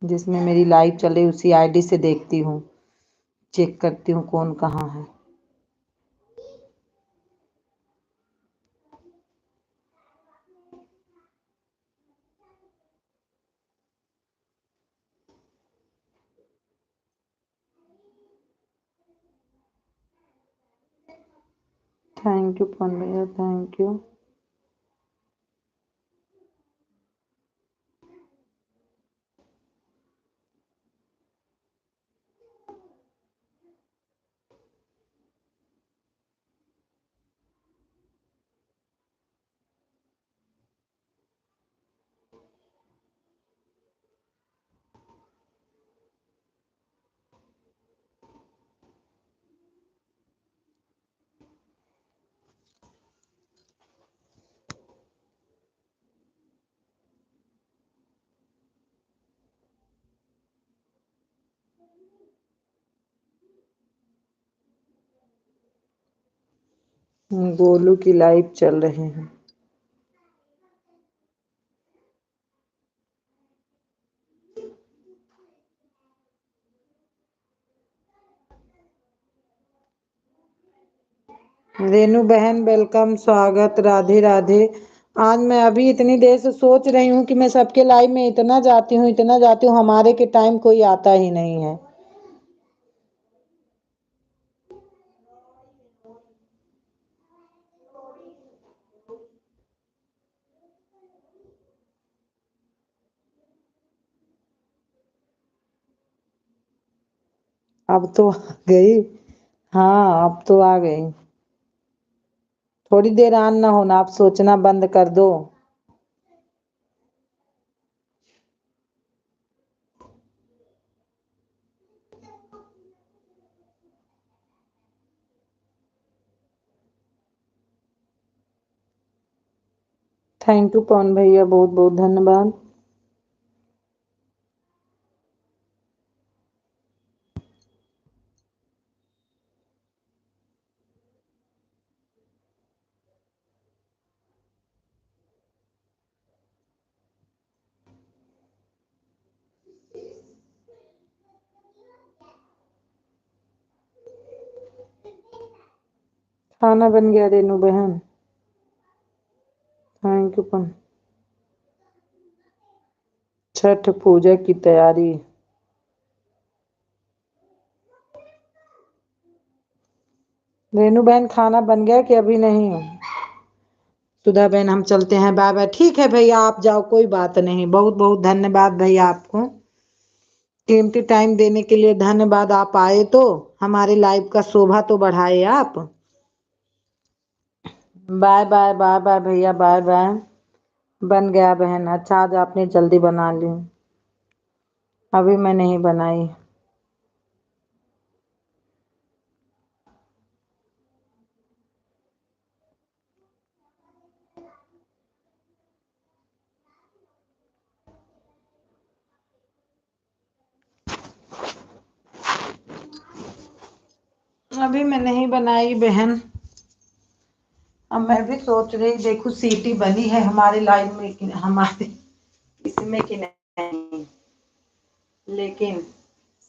जिसमें मेरी लाइव चले उसी आईडी से देखती हूँ, चेक करती हूँ कौन कहाँ है। थैंक यू पवन भैया, थैंक यू। गोलू की लाइव चल रहे हैं। रेनू बहन वेलकम, स्वागत, राधे राधे। आज मैं अभी इतनी देर से सोच रही हूँ कि मैं सबके लाइव में इतना जाती हूँ, इतना जाती हूँ, हमारे के टाइम कोई आता ही नहीं है। अब तो आ गई। हाँ अब तो आ गई। थोड़ी देर ऑन ना होना, आप सोचना बंद कर दो। थैंक यू पवन भैया, बहुत बहुत धन्यवाद। खाना बन गया रेनू बहन, थैंक यू पवन। छठ पूजा की तैयारी। रेनू बहन खाना बन गया कि अभी नहीं? सुधा बहन हम चलते हैं, बाय बाय। ठीक है भैया आप जाओ, कोई बात नहीं, बहुत बहुत धन्यवाद भैया आपको, कीमती टाइम देने के लिए धन्यवाद। आप आए तो हमारे लाइव का शोभा तो बढ़ाए आप। बाय बाय, बाय बाय भैया, बाय बाय। बन गया बहन, अच्छा आज आपने जल्दी बना ली, अभी मैं नहीं बनाई। अभी मैं नहीं बनाई बहन। अब मैं भी सोच रही, देखो सीटी बनी है हमारे लाइव में कि हमारे इसमें कि नहीं। लेकिन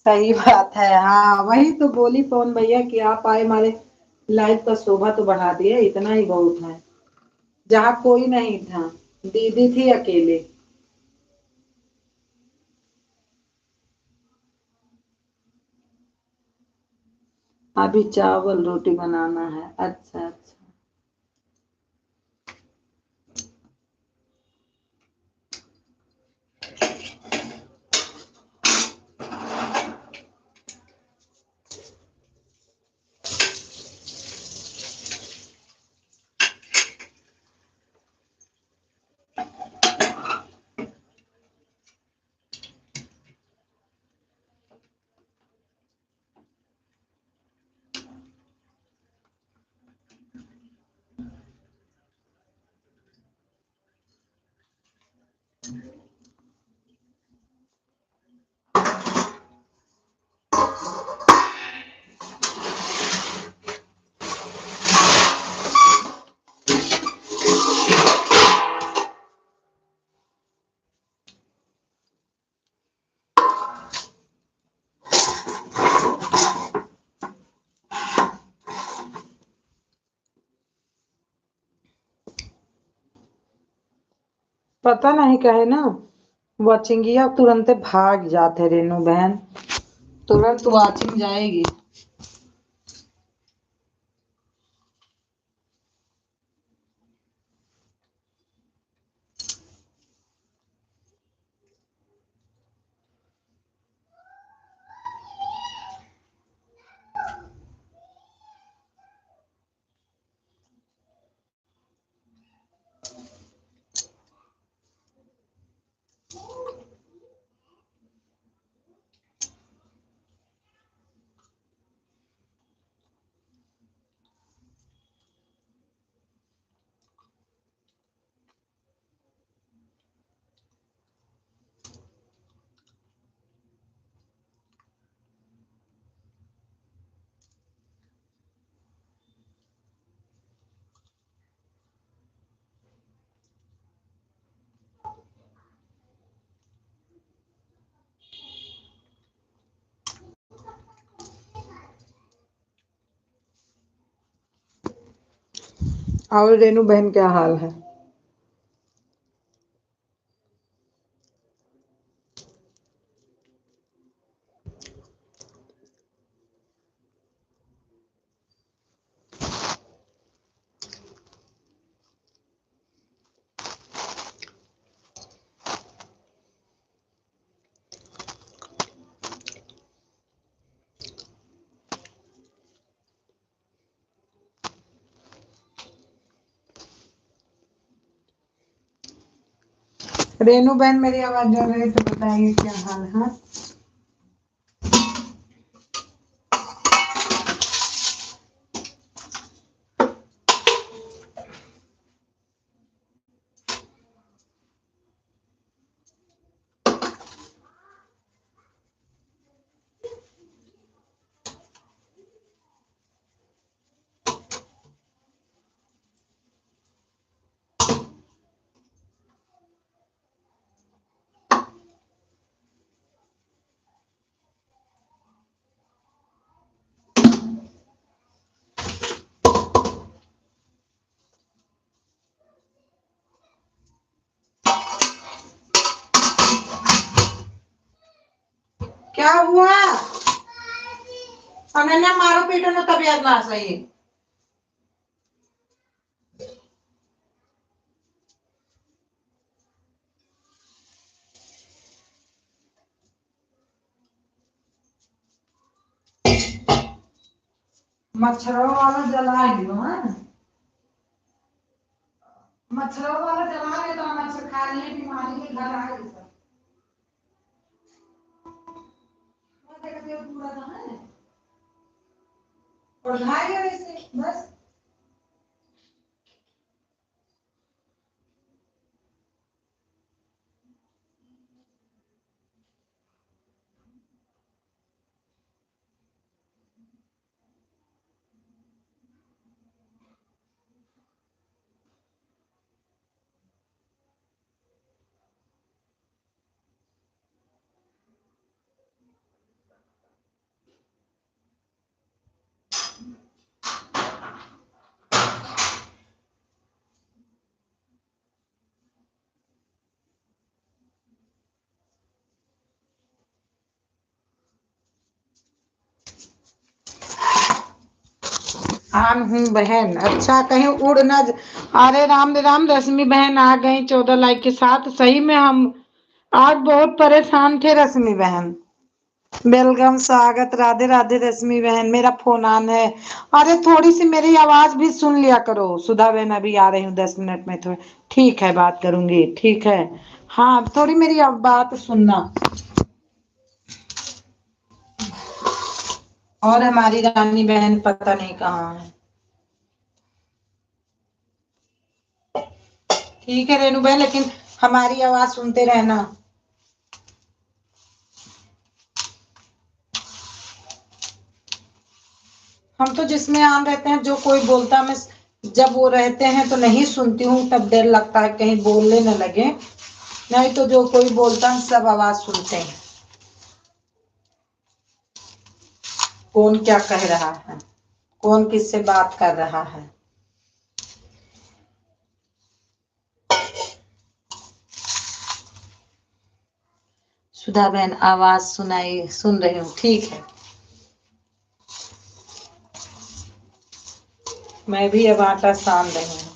सही बात है। हाँ वही तो बोली पवन भैया कि आप आए हमारे लाइफ का शोभा तो बढ़ा दिया, इतना ही बहुत है। जहाँ कोई नहीं था, दीदी थी अकेले। अभी चावल रोटी बनाना है। अच्छा अच्छा। पता नहीं कहे ना, वचिंगिया तुरंत भाग जाते रेनू बहन, तुरंत वाचिंग जाएगी। और रेनू बहन क्या हाल है? रेनू बहन मेरी आवाज जा रही है तो बताइए क्या हाल है? क्या हुआ? अनन्या मारो पीटो ना, तबीयत ना सही। मच्छरों वाला जला दियो। हाँ मच्छरों वाला जला के तो मच्छर खा लिए, बीमारी के घर आए सब। पूरा था है और ढाई ऐसे बस। आन हूँ बहन। अच्छा कहीं उड़ ना अरे राम राम, रश्मि बहन आ गई 14 लाइक के साथ। सही में हम आज बहुत परेशान थे रश्मि बहन। वेलकम, स्वागत, राधे राधे रश्मि बहन। मेरा फोन ऑन है। अरे थोड़ी सी मेरी आवाज भी सुन लिया करो। सुधा बहन अभी आ रही हूँ 10 मिनट में। थोड़ी ठीक है, बात करूंगी। ठीक है, हाँ थोड़ी मेरी अब बात सुनना। और हमारी रानी बहन पता नहीं कहाँ है। ठीक है रेनू बहन, लेकिन हमारी आवाज सुनते रहना। हम तो जिसमें आन रहते हैं, जो कोई बोलता, मैं जब वो रहते हैं तो नहीं सुनती हूँ, तब डर लगता है कहीं बोलने न लगे। नहीं तो जो कोई बोलता है सब आवाज सुनते हैं, कौन क्या कह रहा है, कौन किससे बात कर रहा है। सुधा बहन आवाज सुनाई, सुन रही हूँ। ठीक है, मैं भी अब आटा सान रही हूँ।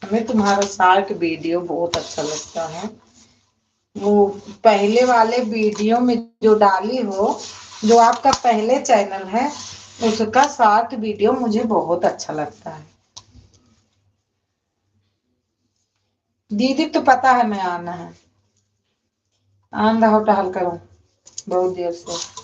हमें तुम्हारा शॉर्ट वीडियो बहुत अच्छा लगता है। वो पहले वाले वीडियो में जो डाली हो, जो आपका पहले चैनल है, उसका शॉर्ट वीडियो मुझे बहुत अच्छा लगता है। दीदी तो पता है मैं आना है। आन रहो, टहल करो बहुत देर से।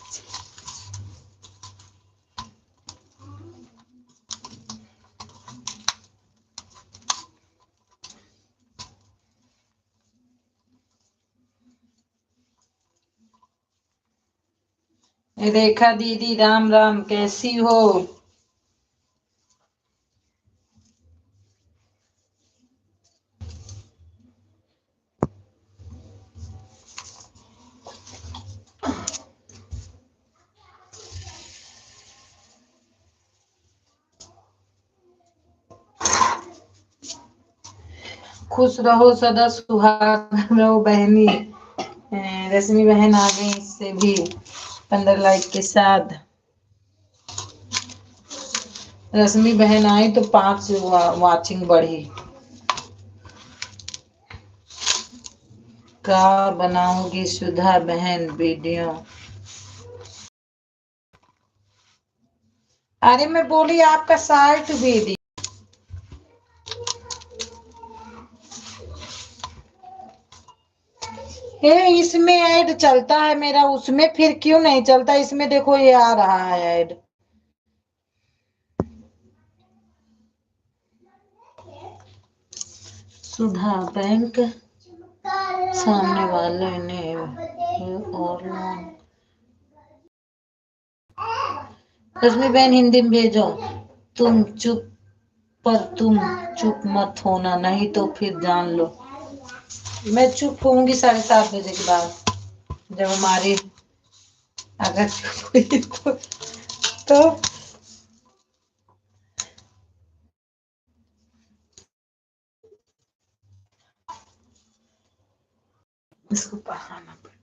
रेखा दीदी राम राम, कैसी हो? खुश रहो, सदा सुहाग रहो बहनी। रश्मि बहन आ गई, इससे भी 15 लाइक के साथ। रश्मि बहन आई तो 5 वाचिंग बढ़ी। क्या बनाऊंगी सुधा बहन वीडियो? अरे मैं बोली आपका शॉर्ट वीडियो। ये इसमें ऐड चलता है मेरा, उसमें फिर क्यों नहीं चलता? इसमें देखो ये आ रहा है ऐड। सुधा बैंक सामने वाले ने और रश्मि बहन हिंदी में भेजो। तुम चुप, पर तुम चुप मत होना, नहीं तो फिर जान लो। मैं चुप होंगी 7:30 बजे के बाद, जब हमारी अगर कोई तो इसको पढ़ाना पड़ेगा।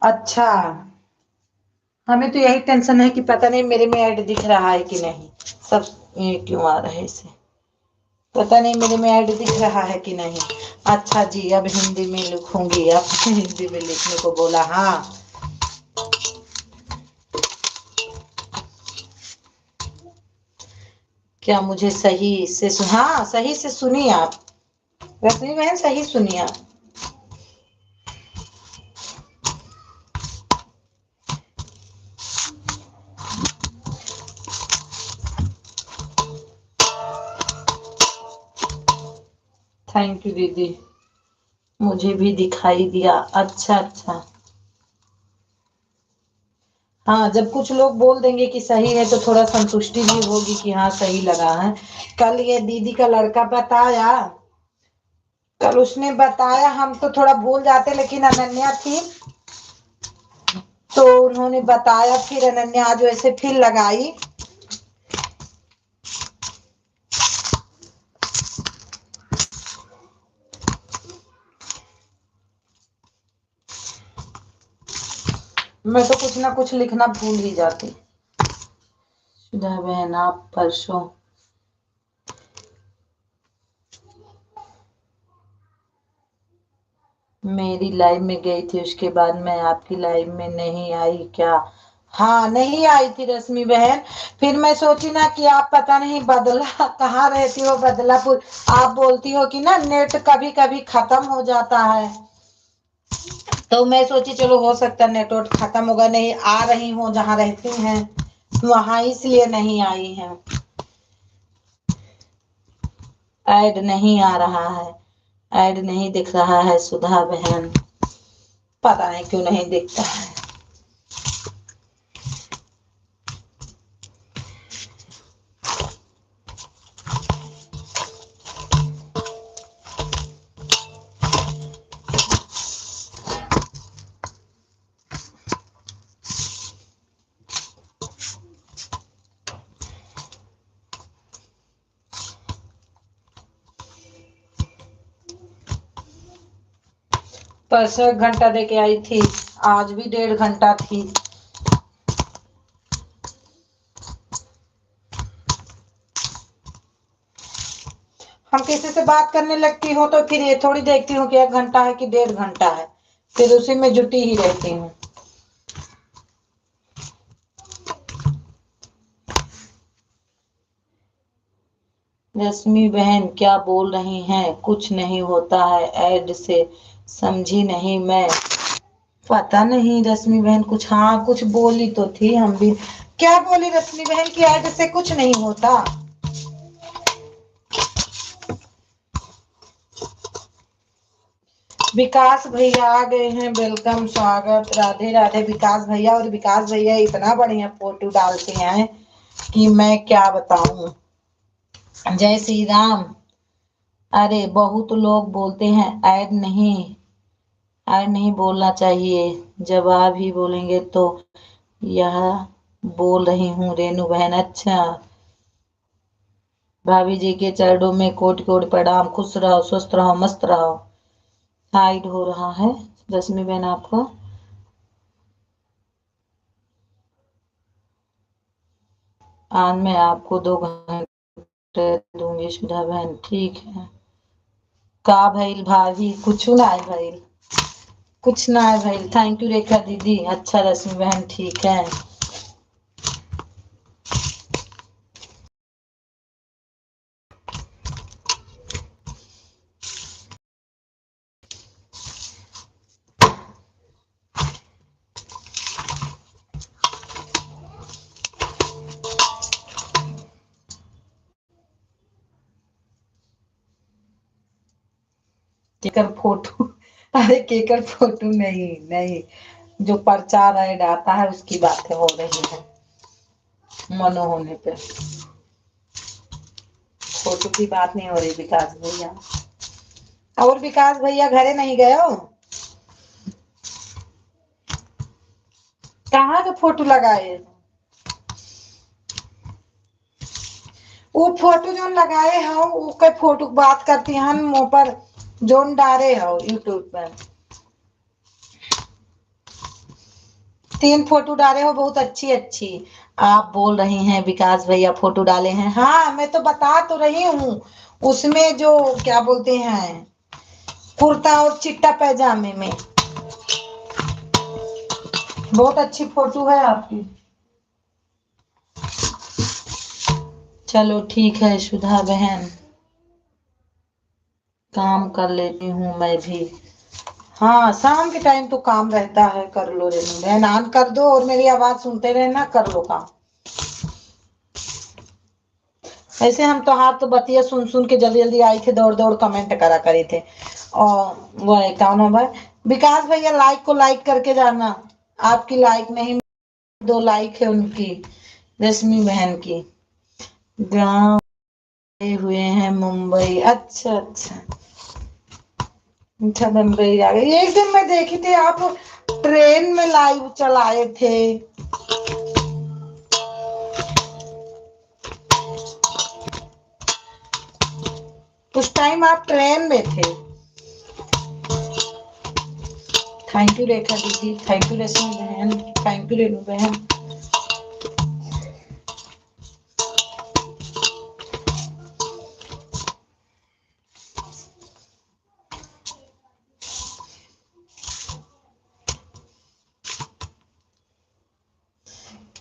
अच्छा, हमें तो यही टेंशन है कि पता नहीं मेरे में ऐड दिख रहा है कि नहीं। सब ये क्यों आ रहा है इसे। पता नहीं मेरे में ऐड दिख रहा है कि नहीं। अच्छा जी, अब हिंदी में लिखूंगी, अब हिंदी में लिखने को बोला। हाँ, क्या मुझे सही से हाँ, सही से सुनिए आप रश्मि बहन, सही सुनिए आप। थैंक यू दीदी, मुझे भी दिखाई दिया। अच्छा अच्छा, हाँ, जब कुछ लोग बोल देंगे कि सही है तो थोड़ा संतुष्टि भी होगी कि हाँ सही लगा है। कल ये दीदी का लड़का बताया, कल उसने बताया, हम तो थोड़ा भूल जाते, लेकिन अनन्या थी तो उन्होंने बताया, फिर अनन्या आज वैसे फिर लगाई। मैं तो कुछ ना कुछ लिखना भूल ही जाती। सुधा बहन, आप परसों मेरी लाइव में गई थी, उसके बाद मैं आपकी लाइव में नहीं आई क्या? हाँ, नहीं आई थी रश्मि बहन। फिर मैं सोची ना कि आप पता नहीं बदला कहाँ रहती हो, बदलापुर। आप बोलती हो कि ना नेट कभी कभी खत्म हो जाता है, तो मैं सोची चलो हो सकता है नेटवर्क खत्म होगा, नहीं आ रही हूँ जहाँ रहती हैं वहां, इसलिए नहीं आई है। ऐड नहीं आ रहा है, ऐड नहीं दिख रहा है सुधा बहन, पता नहीं क्यों नहीं दिखता है। परसों 1 घंटा दे के आई थी, आज भी 1.5 घंटा थी। हम किसी से बात करने लगती हूँ तो फिर ये थोड़ी देखती हूँ कि 1 घंटा है कि 1.5 घंटा है, फिर उसी में जुटी ही रहती हूँ। रश्मि बहन क्या बोल रही हैं? कुछ नहीं होता है ऐड से, समझी नहीं मैं। पता नहीं रश्मि बहन, कुछ हाँ कुछ बोली तो थी, हम भी। क्या बोली रश्मि बहन की ऐड से कुछ नहीं होता? विकास भैया आ गए हैं, वेलकम, स्वागत, राधे राधे विकास भैया। और विकास भैया इतना बढ़िया फोटो डालते हैं कि मैं क्या बताऊं। जय श्री राम। अरे बहुत लोग बोलते हैं ऐड नहीं बोलना चाहिए, जब आप ही बोलेंगे तो यह बोल रही हूँ रेनू बहन। अच्छा, भाभी जी के चरणों में कोटि कोटि प्रणाम, खुश रहो, स्वस्थ रहो, मस्त रहो। हाइड हो रहा है रश्मि बहन आपको। आज मैं आपको 2 घंटे दूंगी सुधा बहन, ठीक है। का भइल भाभी? कुछ ना है भइल, कुछ ना है भइल। थैंक यू रेखा दीदी। अच्छा रश्मि बहन, ठीक है। केकर फोटो? अरे केकर फोटो नहीं नहीं, जो प्रचार ऐड आता है उसकी बातें हो रही है, मनो होने पे। फोटो की बात नहीं हो रही विकास भैया। और विकास भैया घरे नहीं गए हो? कहाँ के फोटो लगाए? वो फोटो जो लगाए हो वो के फोटो बात करती हम मुंह पर जोन डाले हो यूट्यूब पर। 3 फोटो डाले हो, बहुत अच्छी अच्छी। आप बोल रही हैं विकास भैया फोटो डाले हैं, हाँ मैं तो बता तो रही हूँ। उसमें जो क्या बोलते हैं, कुर्ता और चिट्टा पैजामे में। बहुत अच्छी फोटो है आपकी। चलो ठीक है सुधा बहन, काम कर लेती हूँ मैं भी। हाँ शाम के टाइम तो काम रहता है, कर लो रेनू बहन, ऑन कर दो और मेरी आवाज सुनते रहना, कर लो काम। ऐसे हम तो हाथ तो बतिया सुन सुन के जल्दी जल्दी आई थे, दौड़ दौड़ कमेंट करा करे थे। और वो है कौन है भाई, विकास भैया, लाइक को लाइक करके जाना। आपकी लाइक नहीं, 2 लाइक है उनकी, रश्मि बहन की। गाँव गए हुए हैं मुंबई, अच्छा अच्छा अच्छा, मुंबई आ गई। एक दिन मैं देखी थी आप ट्रेन में लाइव चलाए थे। उस टाइम आप ट्रेन में थे। थैंक यू रेखा दीदी, थैंक यू रश्मि बहन, थैंक यू रेनू बहन।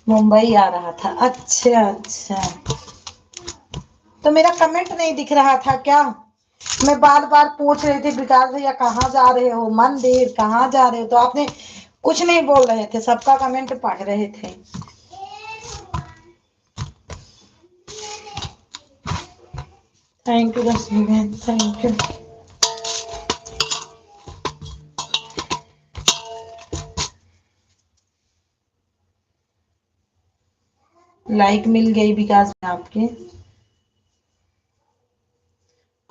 मुंबई आ रहा था, अच्छा अच्छा। तो मेरा कमेंट नहीं दिख रहा था क्या? मैं बार बार पूछ रही थी विकास भैया कहाँ जा रहे हो, मंदिर कहाँ जा रहे हो, तो आपने कुछ नहीं बोल रहे थे, सबका कमेंट पढ़ रहे थे। थैंक यू रश्मि बहन, थैंक यू। लाइक मिल गई विकास में आपके,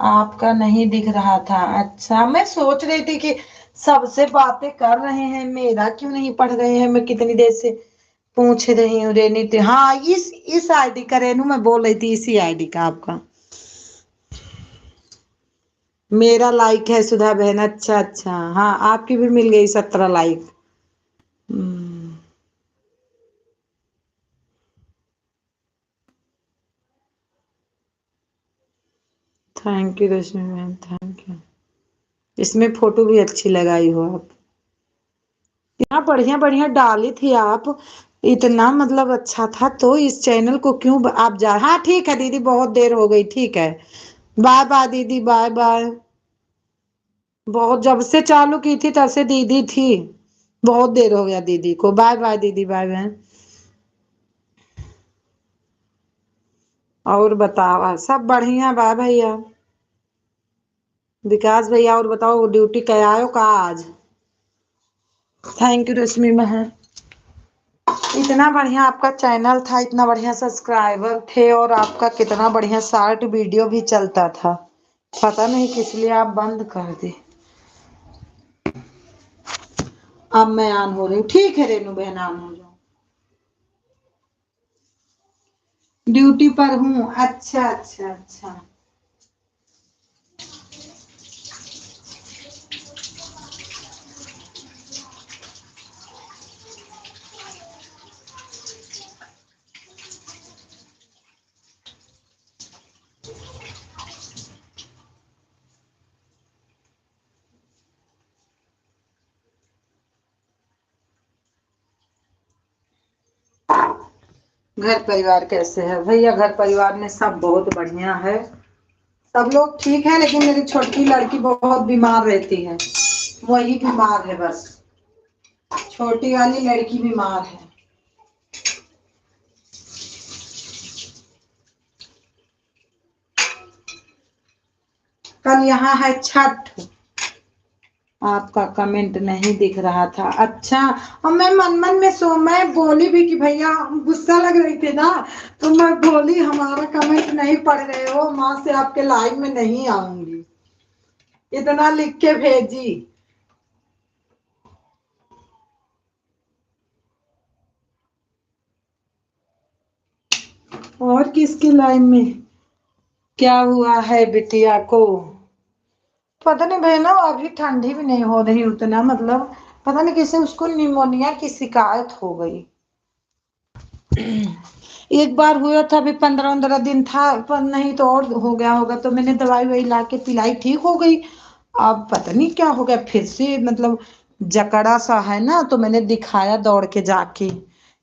आपका नहीं दिख रहा था। अच्छा मैं सोच रही थी कि सबसे बातें कर रहे हैं, मेरा क्यों नहीं पढ़ रहे हैं, मैं कितनी देर से पूछ रही हूँ। रेनी तो हाँ, इस आईडी का, रेनू मैं बोल रही थी इसी आईडी का आपका। मेरा लाइक है सुधा बहन, अच्छा अच्छा, हाँ आपकी भी मिल गई 17 लाइक। थैंक यू रश्मि बहन, थैंक यू। इसमें फोटो भी अच्छी लगाई हो आप, इतना बढ़िया बढ़िया डाली थी आप, इतना मतलब अच्छा था, तो इस चैनल को क्यों आप जा। हाँ ठीक है दीदी, बहुत देर हो गई, ठीक है, बाय बाय दीदी, बाय बाय। बहुत जब से चालू की थी तब से दीदी थी, बहुत देर हो गया दीदी को। बाय बाय दीदी, बाय बाय। और बताओ सब बढ़िया, बाय भैया। विकास भैया और बताओ, ड्यूटी क्या आयो का आज। थैंक यू रश्मि बहन। इतना बढ़िया आपका चैनल था, इतना बढ़िया सब्सक्राइबर थे, और आपका कितना बढ़िया शॉर्ट वीडियो भी चलता था, पता नहीं किस लिए आप बंद कर दी। अब मैं ऑन हो रही हूँ, ठीक है रेनू बहन, ऑन हो जाओ। ड्यूटी पर हूँ, अच्छा अच्छा अच्छा। घर परिवार कैसे है भैया? घर परिवार में सब बहुत बढ़िया है, सब लोग ठीक है, लेकिन मेरी छोटी लड़की बहुत बीमार रहती है, वही बीमार है बस, छोटी वाली लड़की बीमार है। कल यहाँ है छठ, आपका कमेंट नहीं दिख रहा था, अच्छा। और मैं मन मन में मैं बोली भी कि भैया गुस्सा लग रही थी ना, तो मैं बोली हमारा कमेंट नहीं पढ़ रहे हो, माँ से आपके लाइव में नहीं आऊंगी, इतना लिख के भेजी। और किसकी लाइव में क्या हुआ है बिटिया को, पता नहीं बहना, अभी ठंडी भी नहीं हो रही उतना, मतलब पता नहीं कैसे उसको निमोनिया की शिकायत हो गई। एक बार हुआ था, अभी 15-15 दिन था, पर नहीं तो और हो गया होगा, तो मैंने दवाई वही ला के पिलाई, ठीक हो गई। अब पता नहीं क्या हो गया, फिर से मतलब जकड़ा सा है ना, तो मैंने दिखाया दौड़ के जाके,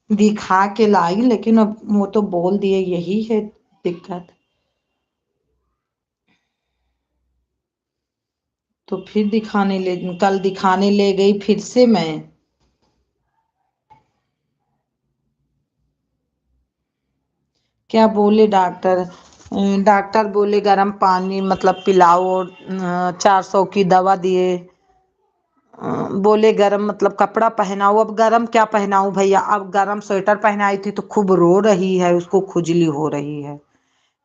दिखा के लाई, लेकिन अब वो तो बोल दिए यही है दिक्कत। तो फिर कल दिखाने ले गई फिर से मैं। क्या बोले डॉक्टर? डॉक्टर बोले गर्म पानी मतलब पिलाओ, और 400 की दवा दिए। बोले गरम मतलब कपड़ा पहनाओ। अब गरम क्या पहनाऊं भैया? अब गरम स्वेटर पहनाई थी तो खूब रो रही है, उसको खुजली हो रही है।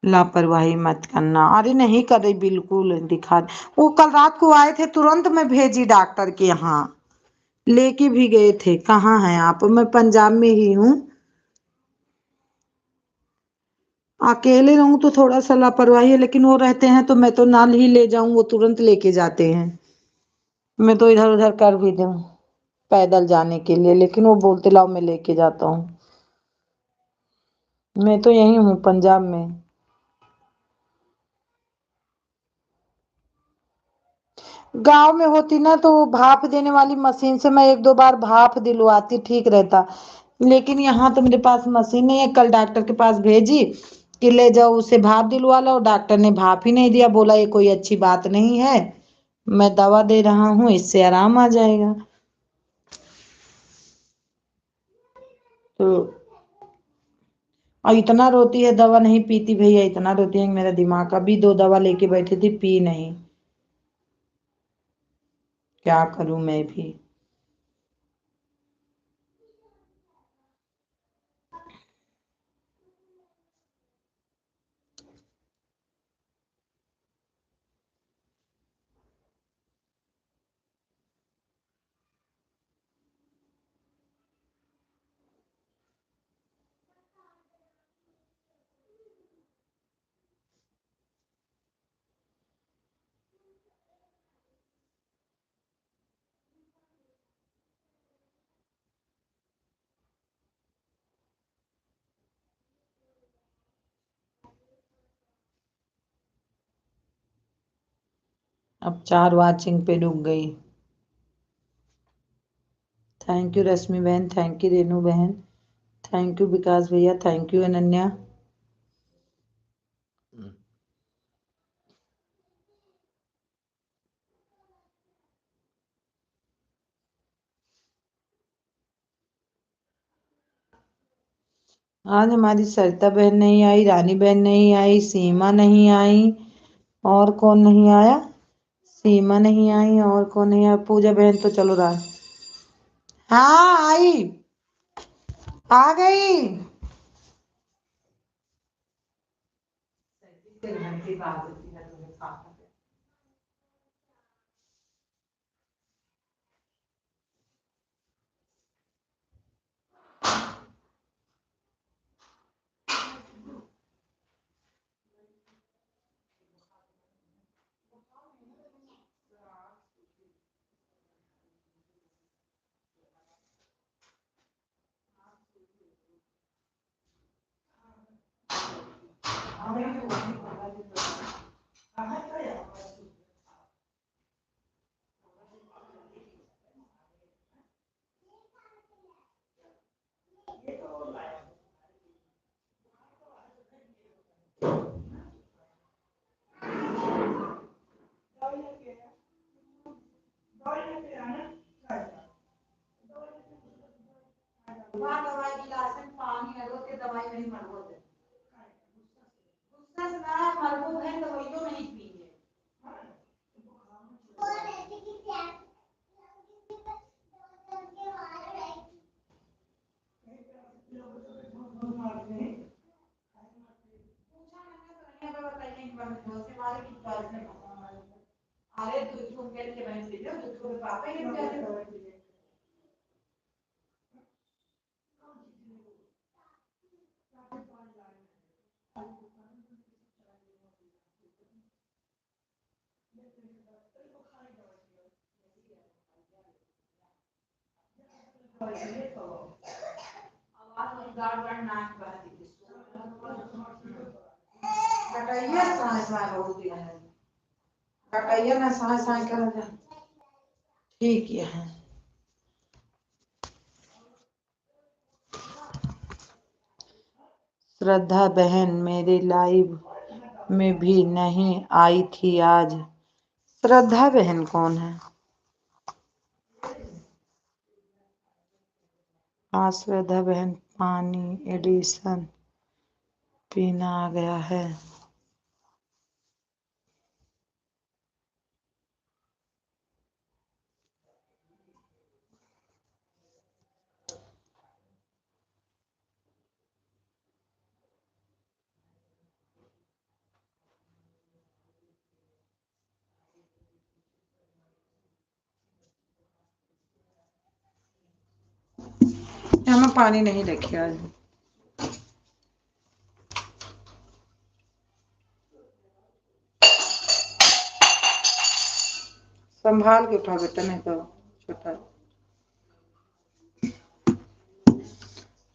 लापरवाही मत करना। अरे नहीं कर रही बिल्कुल, दिखा। वो कल रात को आए थे, तुरंत मैं भेजी डॉक्टर के यहाँ, लेके भी गए थे। कहाँ हैं आप? मैं पंजाब में ही हूँ। अकेले रहूं तो थोड़ा सा लापरवाही है, लेकिन वो रहते हैं तो मैं तो ना ही ले जाऊं, वो तुरंत लेके जाते हैं। मैं तो इधर उधर कर भी दूं पैदल जाने के लिए, लेकिन वो बोलते लाओ मैं लेके जाता हूँ। मैं तो यही हूँ पंजाब में। गांव में होती ना तो भाप देने वाली मशीन से मैं एक दो बार भाप दिलवाती, ठीक रहता। लेकिन यहाँ तो मेरे पास मशीन नहीं है। कल डॉक्टर के पास भेजी कि ले जाओ उसे भाप दिलवा लो, डॉक्टर ने भाप ही नहीं दिया, बोला ये कोई अच्छी बात नहीं है, मैं दवा दे रहा हूँ, इससे आराम आ जाएगा। तो और इतना रोती है, दवा नहीं पीती भैया, इतना रोती है कि मेरा दिमाग। अभी 2 दवा लेके बैठी थी, पी नहीं। क्या करूं मैं भी। अब 4 वाचिंग पे रुक गई। थैंक यू रश्मि बहन, थैंक यू रेनू बहन, थैंक यू विकास भैया, थैंक यू अनन्या। आज हमारी सरिता बहन नहीं आई, रानी बहन नहीं आई, सीमा नहीं आई, और कौन नहीं आया? सीमा नहीं आई, और कौन नहीं आया? पूजा बहन तो चलो रहा। हाँ आई, आ गई। घंटी बाजती है तुम्हें कहा। वहाँ दवाई गिलास में पानी है, रोज के दवाई नहीं मरबो दे। गुस्सा से ना मरबो है, दवाइयों नहीं पिए। अरे दूध को के बहन पी लो, दूध को पापा ही जाते। कटाइए साए साए बहुत दिया है, कटाइए ना साए साए कर ठीक है। श्रद्धा बहन मेरे लाइव में भी नहीं आई थी आज। श्रद्धा बहन कौन है? आज श्रद्धा बहन पानी एडिशन पीना आ गया है। यहाँ पानी नहीं रखी आज। संभाल के उठा बेटा, नहीं तो छोटा।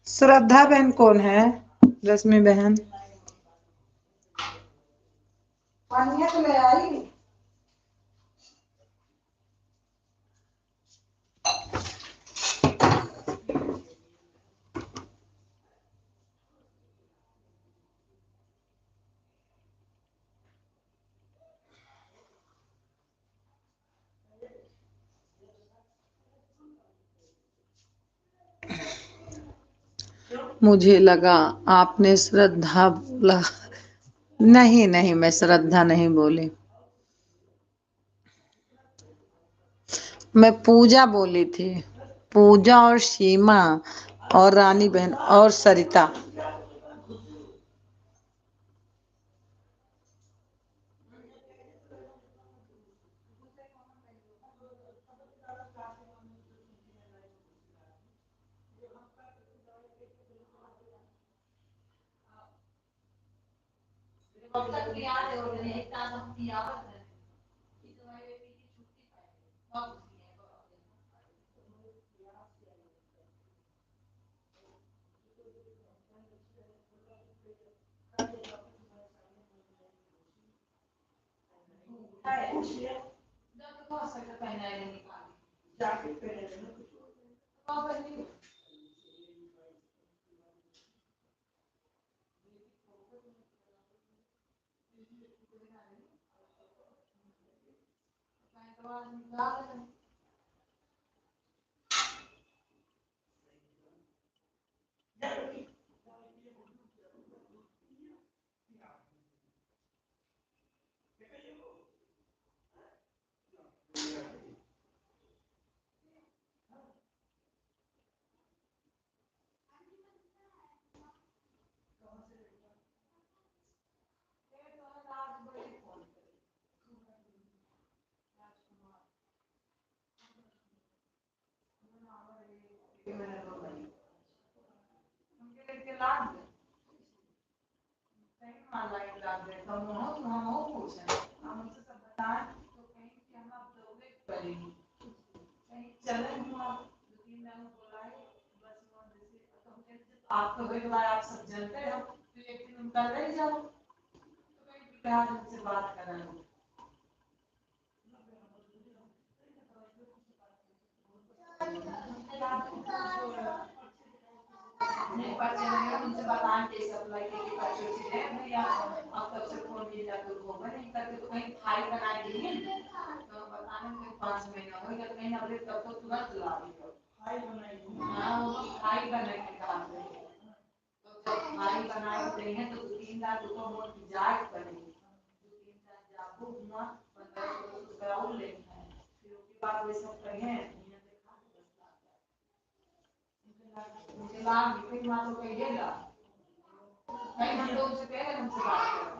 श्रद्धा बहन कौन है? रश्मि बहन पानी तो ले आई। मुझे लगा आपने श्रद्धा बोला। नहीं नहीं, मैं श्रद्धा नहीं बोली, मैं पूजा बोली थी। पूजा और सीमा और रानी बहन और सरिता। आप तो एक बार आप सब जानते हो, तो एक दिन उनका ले जाओ, तो कहीं प्यार उनसे बात कराएंगे। नहीं बच्चे नहीं उनसे बताएं कि सब लड़के की बच्चे से है या अब तब से फोन मिल जाए तो वो नहीं करके तो कहीं खाई बनाए देंगे तो बताने में 5 महीना हो या कहीं अभी तब तो तुरंत ला दियो खाई बनाई। हां वो खाई बनाए के काम है, तो जब खाई बनाए हैं तो 3 लाख रुपए वो जांच करेंगे, 2-3 लाख जाबू हुआ 15 कराओ लेना है, फिर उसके बाद वे सब कहें मुझे लाभ फिर मान लो कहिएगा नहीं हम तो उनसे कह रहे हैं उनसे बात करें।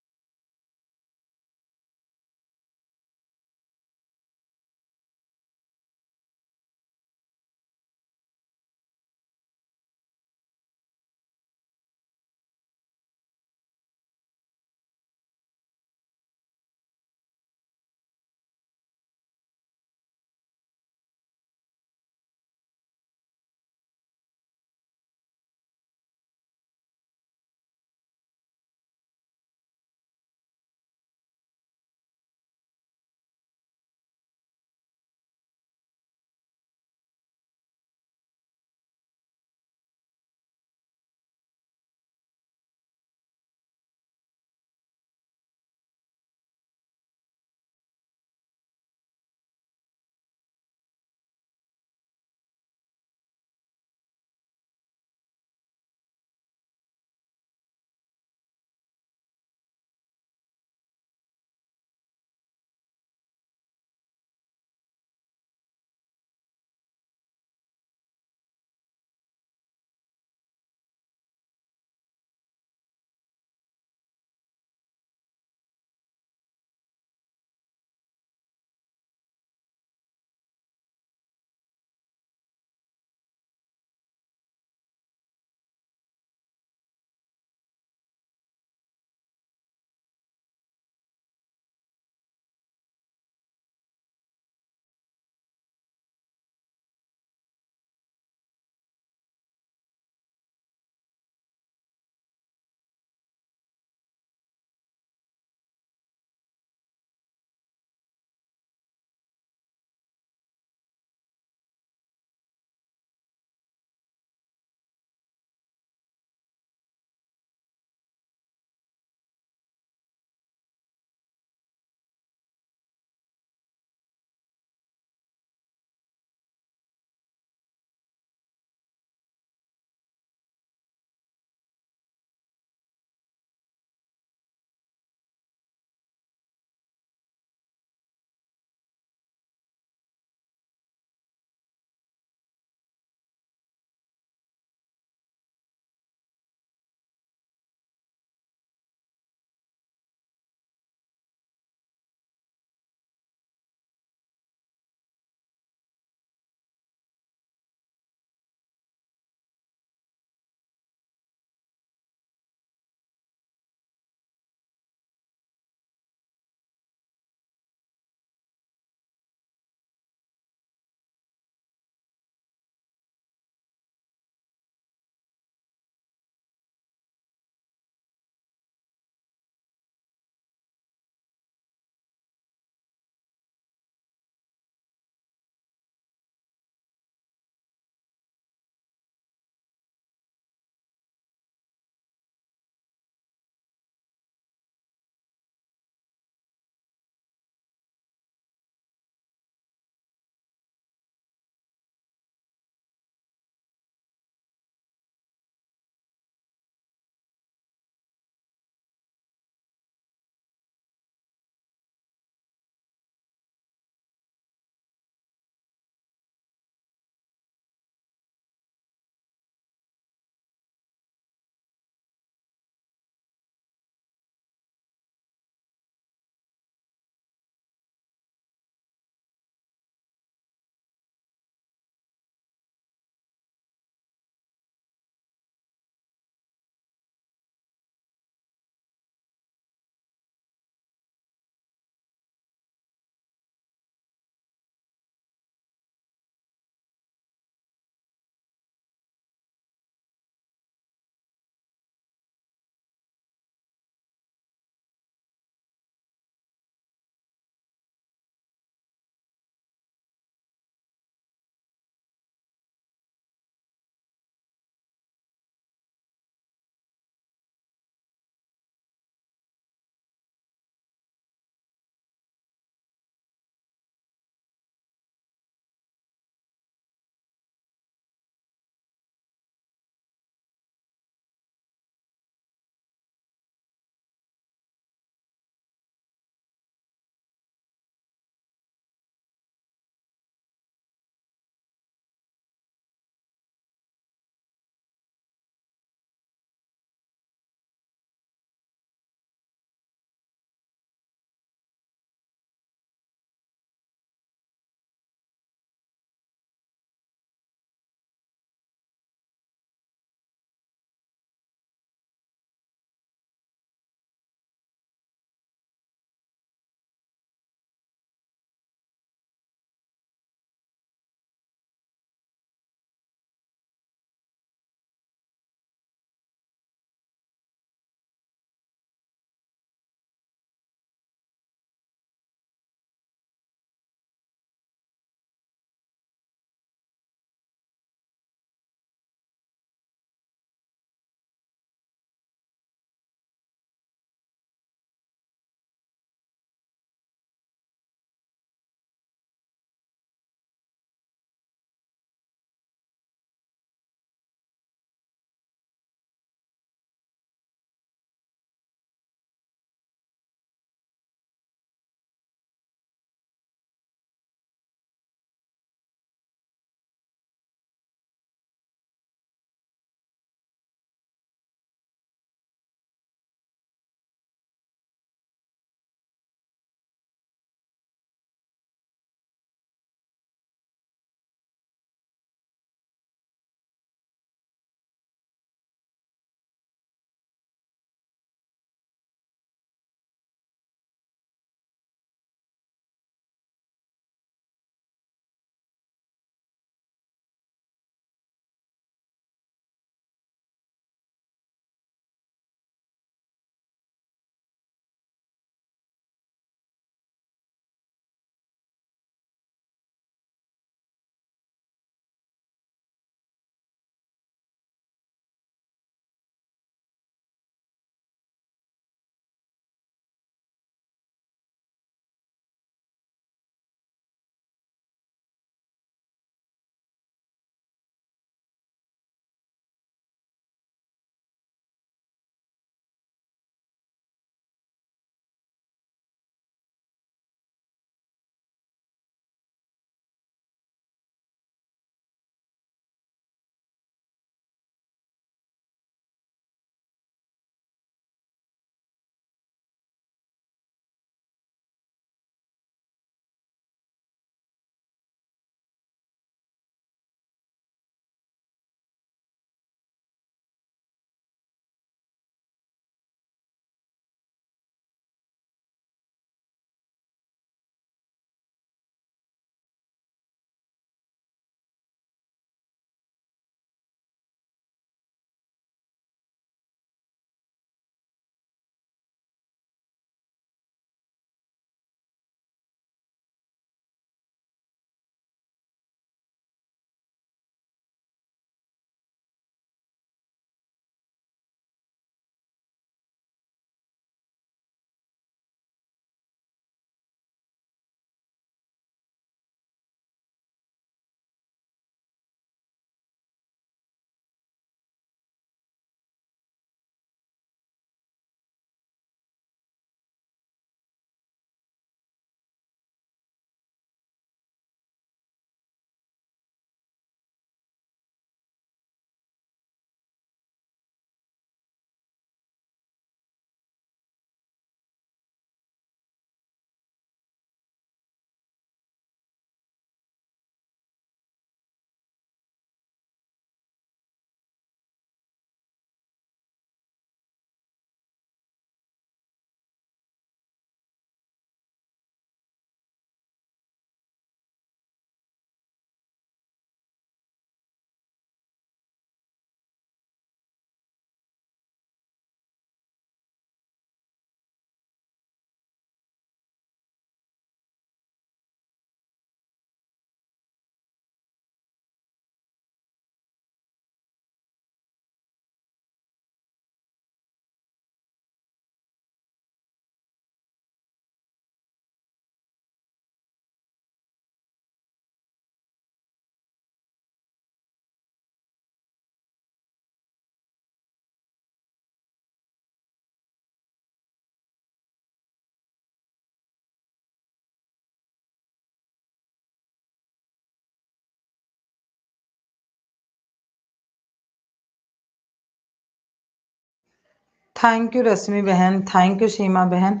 थैंक यू रश्मि बहन, थैंक यू सीमा बहन।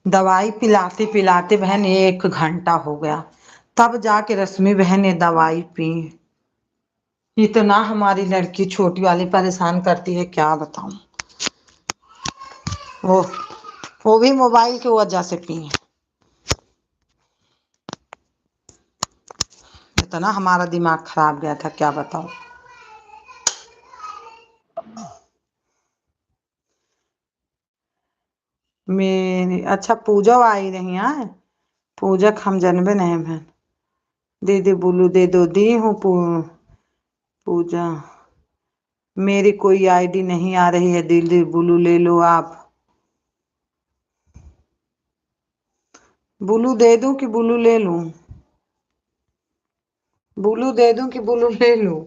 दवाई पिलाते पिलाते बहन 1 घंटा हो गया, तब जाके रश्मि बहन ने दवाई पी। इतना हमारी लड़की छोटी वाली परेशान करती है, क्या बताऊं। वो वो भी मोबाइल की वजह से पी। इतना हमारा दिमाग खराब गया था, क्या बताऊं। मेरी अच्छा पूजा आई रही है। पूजक हम जनबे नहीं बहन। दीदी बोलू दे दो, दी हूँ पूजा। मेरी कोई आईडी नहीं आ रही है, दीदी बुलू ले लो आप। बुलू दे दूं कि बुलू ले लूं? बुलू दे दूं कि बुलू ले लूं?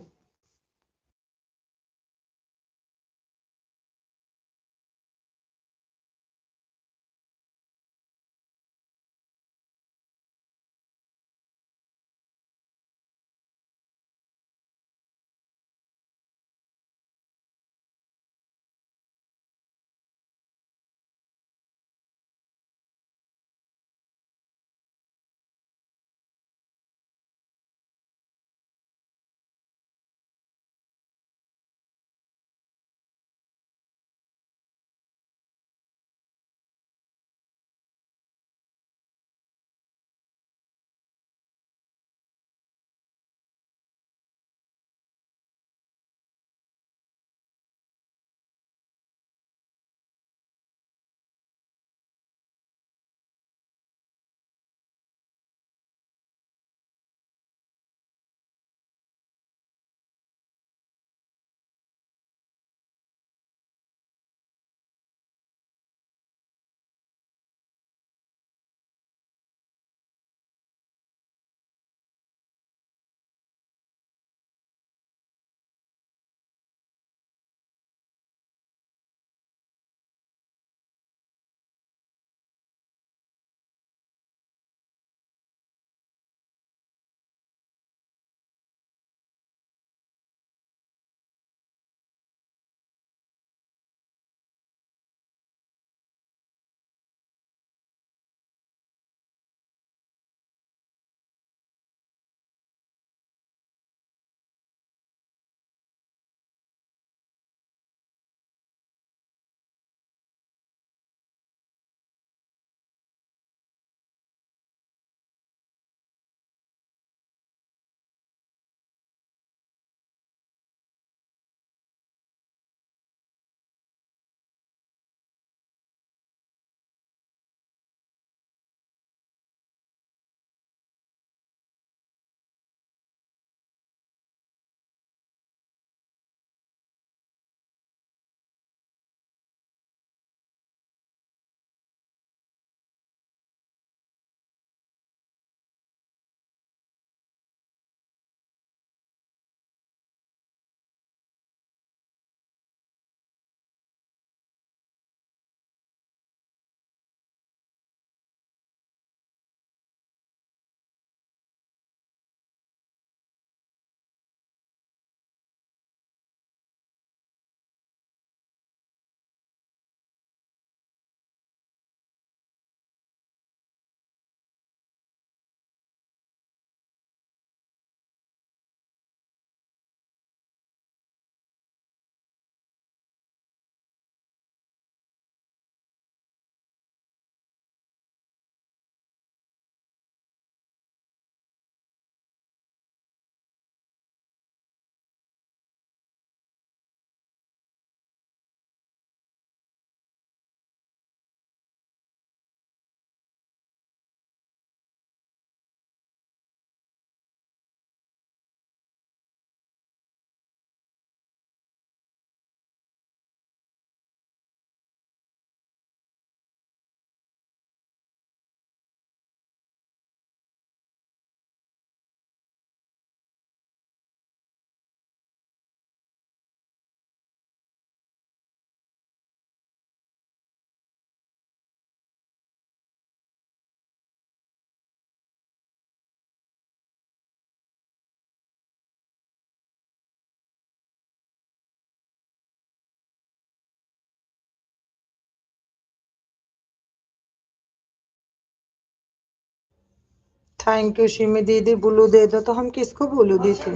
थैंक यू शिमी दीदी। ब्लू दे दो तो हम किसको ब्लू दी थी?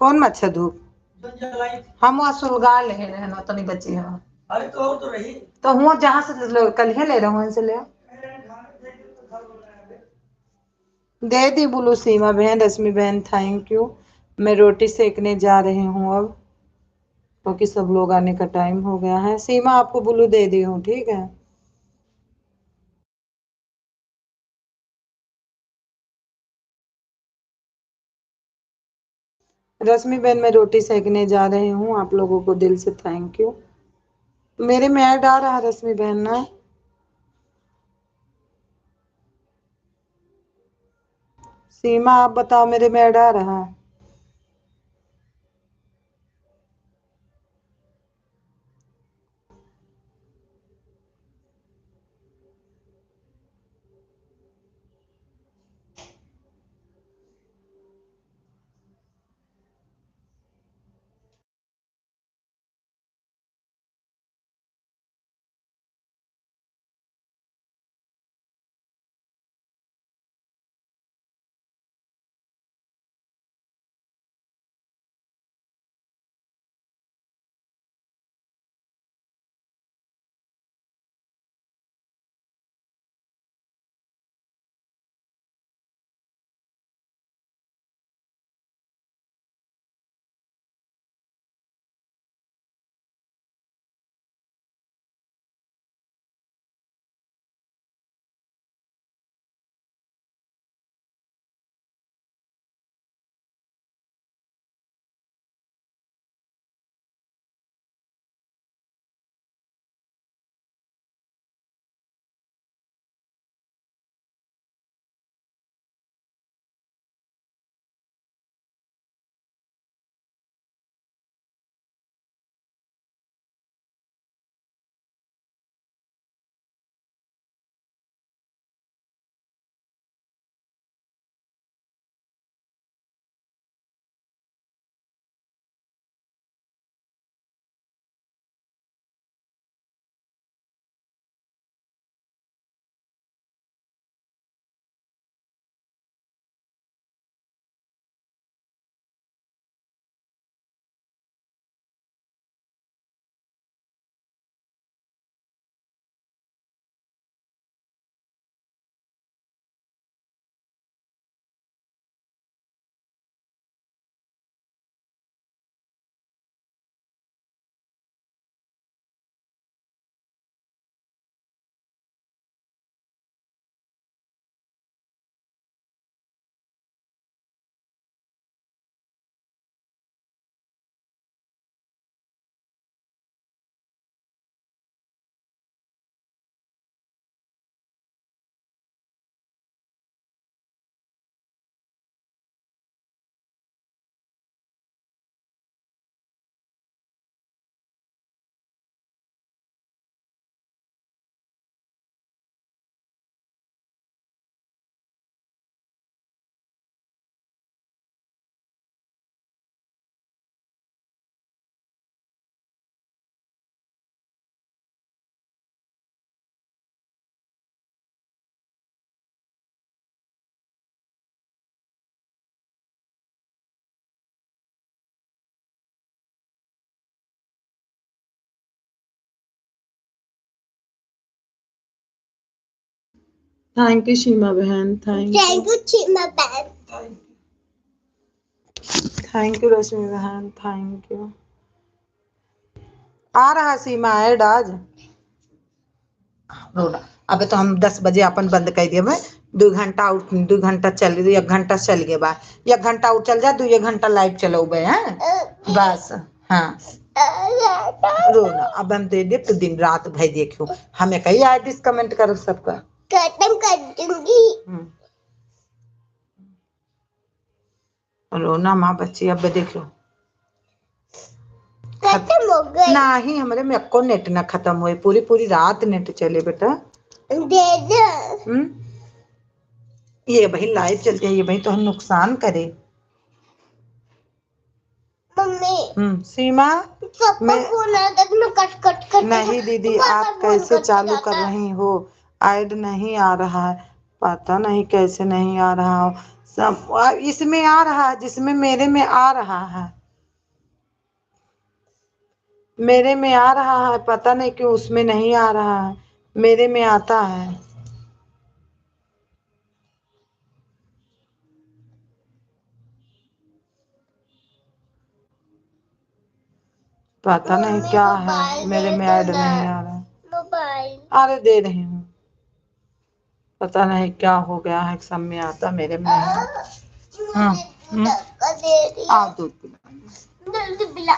कौन मच्छर धूप? हम वहाँ सुलगा ले रहे ना तो नहीं बची है। अरे तो रही तो हुआ जहाँ से कल ही ले रहा हूँ इनसे ले दे दी ब्लू। सीमा बहन, रश्मि बहन थैंक यू। मैं रोटी सेकने जा रही हूँ अब, क्योंकि सब लोग आने का टाइम हो गया है। सीमा आपको ब्लू दे दी हूँ, ठीक है। रश्मि बहन मैं रोटी सेकने जा रही हूँ, आप लोगों को दिल से थैंक यू। मेरे में ऐड आ रहा है रश्मि बहन ना? सीमा आप बताओ मेरे में ऐड आ रहा है? थैंक यू सीमा बहन, थैंक यू सीमा बहन, थैंक यू रश्मि बहन, थैंक यू। आ रहा सीमा ऐड आज रोना। अबे तो हम 10 बजे अपन बंद कर दिए। 2 घंटा आउट, 2 घंटा चल गए, 1 घंटा चल गए बा, 1 घंटा आउट चल जा, 2 घंटा लाइव चलो बे हैं बस। हाँ रोना अब हम दे दे तो दिन रात भाई देखो, हमें कही आए दिस कमेंट करो सबका खत्म कर दूंगी। रोना माँ बच्ची अब देख लो खत्म हो गई ना ही हमारे में को नेट ना खत्म हुए, पूरी पूरी रात नेट चले बेटा। दे दो। ये भाई लाइव चलते हैं, ये भाई तो हम नुकसान करे। मम्मी सीमा मैं कट कट नहीं दीदी आप कैसे चालू कर रही हो? ऐड नहीं आ रहा है। पता नहीं कैसे नहीं आ रहा हो। सब इसमें आ रहा है, जिसमें मेरे में आ रहा है, मेरे में आ रहा है, पता नहीं क्यों उसमें नहीं आ रहा है, मेरे में आता है। पता नहीं क्या है, मेरे में ऐड नहीं आ रहा है। मोबाइल अरे दे रही हूँ। पता नहीं क्या हो गया है, सब में आता मेरे में नहीं। हाँ आओ दूध पिला।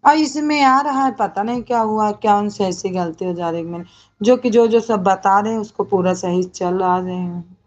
और इसमें आ रहा है, पता नहीं क्या हुआ, क्या उनसे ऐसी गलती हो जा रही है। मैंने जो कि जो जो सब बता रहे हैं उसको पूरा सही चल आ रहे हैं।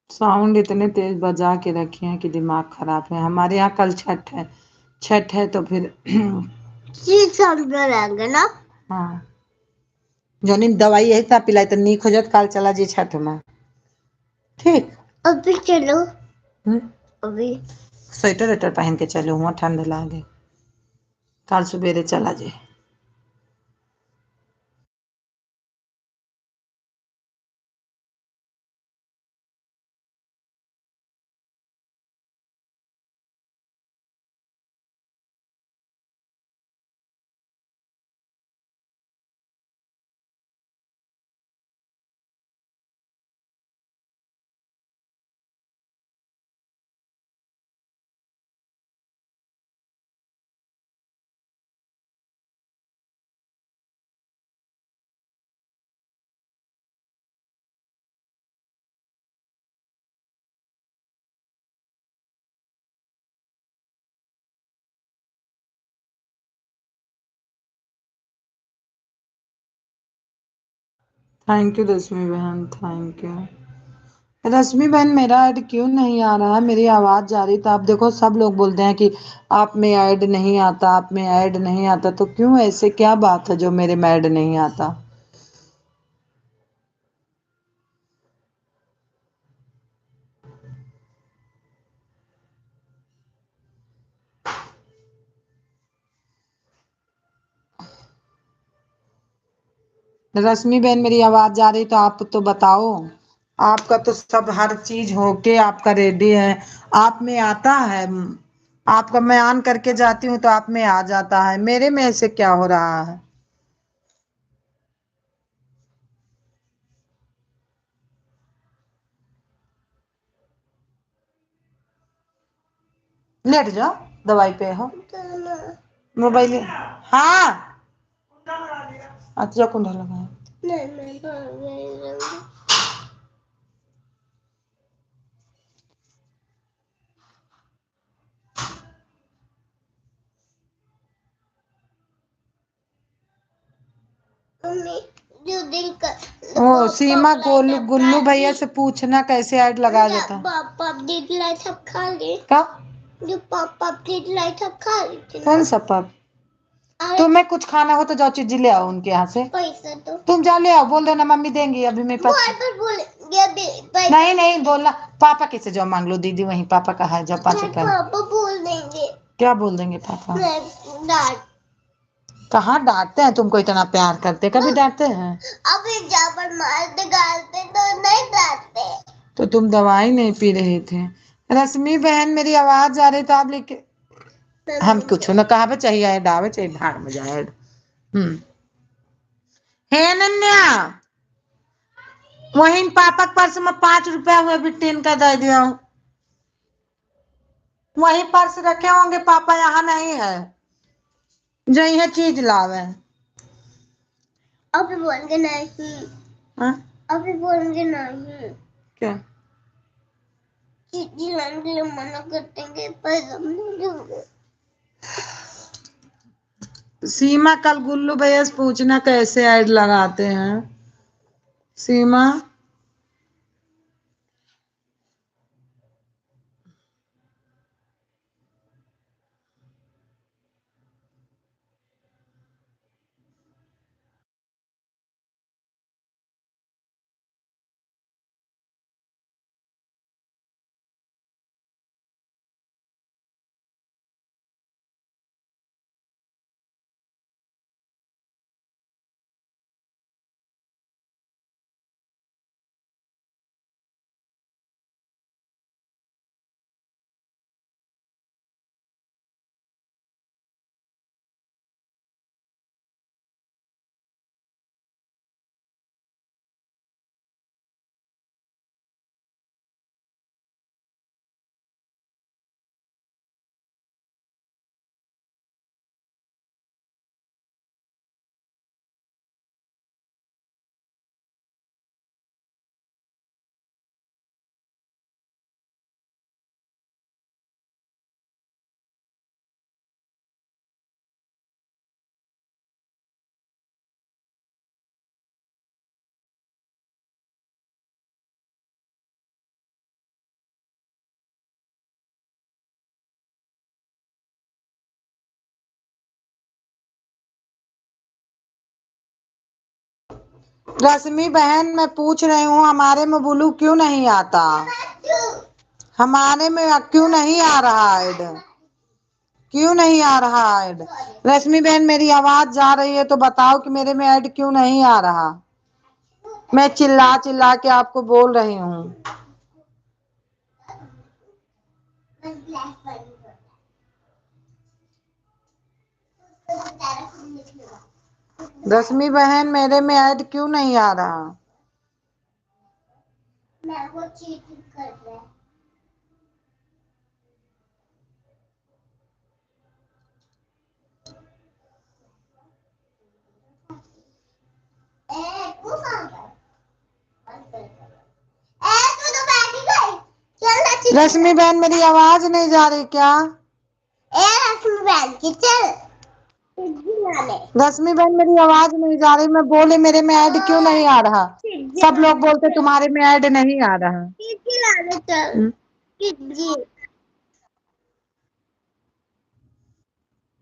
साउंड इतने तेज बजा के रखे हैं कि दिमाग खराब है। हमारे यहाँ कल छठ है, छठ है तो फिर साउंड रहेंगे ना। हाँ जोनी दवाई यही था पिलाई तो नीक हो जात, काल चला जी छठ में। ठीक अभी चलो। अभी स्वेटर वेटर पहन के चलो, हुआ ठंड लागे, काल सुबेरे चला जे। थैंक यू रश्मि बहन, थैंक यू। रश्मि बहन मेरा ऐड क्यों नहीं आ रहा है? मेरी आवाज जा रही, तो आप देखो सब लोग बोलते हैं कि आप में ऐड नहीं आता, आप में ऐड नहीं आता, तो क्यों ऐसे, क्या बात है जो मेरे में ऐड नहीं आता? रश्मि बहन मेरी आवाज जा रही तो आप तो बताओ। आपका तो सब हर चीज होके आपका रेडी है, आप में आता है। आपका मैं ऑन करके जाती हूँ तो आप में आ जाता है, मेरे में ऐसे क्या हो रहा है? लेट जाओ, दवाई पे हो। मोबाइल हाँ, अच्छा कुंडा लगा। मम्मी जो दिन का ओ सीमा गोलू गुल्लू भैया से पूछना कैसे ऐड लगा देता। पापा दीदी लाइट सब खा ले क्या जो पापा दीदी लाइट सब खा लेते ना। कौन सा पप? तुम्हें कुछ खाना हो तो जाओ चीज ले आओ उनके यहाँ से। पैसा तो तुम जाओ ले आओ, बोल देना मम्मी देंगी अभी मेरे पास। नहीं नहीं बोलना पापा कैसे जाओ मांग लो दीदी वहीं पापा कहा है जाओ 5 रुपया। पापा बोल देंगे। क्या बोल देंगे पापा? डांट। कहाँ डांटते हैं, तुमको इतना प्यार करते कभी डांटते हैं? अभी जहाँ पर मारते गालते तो नहीं डांटते। तो तुम दवाई नहीं पी रहे थे। रश्मि बहन मेरी आवाज आ रही तो आप लेके हम कुछ न कहा चाहिए डावे चाहिए भाग में जाए। हे अनन्या वहीं पापा के पर्स में 5 रुपया हुए बिट्टीन का दे दियो। वहीं पर्स रखे होंगे पापा यहाँ नहीं है जो यह चीज लावे। अभी बोलेंगे नहीं। अभी बोलेंगे नहीं। क्या चीज़ लाने के लिए मना कर देंगे पर हम नहीं देंगे। सीमा कल गुल्लू भैया से पूछना कैसे ऐड लगाते हैं। सीमा रश्मि बहन मैं पूछ रही हूँ हमारे में ब्लू क्यों नहीं आता? हमारे में क्यों नहीं आ रहा ऐड? क्यों नहीं आ रहा ऐड? रश्मि बहन मेरी आवाज जा रही है तो बताओ कि मेरे में ऐड क्यों नहीं आ रहा? मैं चिल्ला चिल्ला के आपको बोल रही हूँ। रश्मि बहन मेरे में ऐड क्यों नहीं आ रहा? मैं वो चीटिंग कर रहा है। रश्मि बहन मेरी आवाज नहीं जा रही क्या? रश्मि बहन की चल। रश्मि बहन मेरी आवाज नहीं जा रही, मैं बोले मेरे में ऐड क्यों नहीं आ रहा? सब लोग बोलते तुम्हारे में ऐड नहीं आ रहा।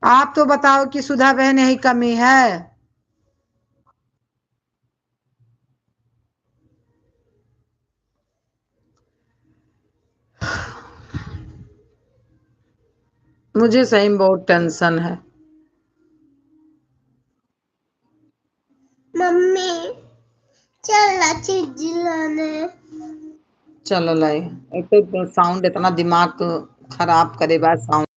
आप तो बताओ कि सुधा बहन यही कमी है। मुझे सही में बहुत टेंशन है। मम्मी चल चीज लाने। चलो लाई एक तो साउंड इतना दिमाग खराब करे बाद sound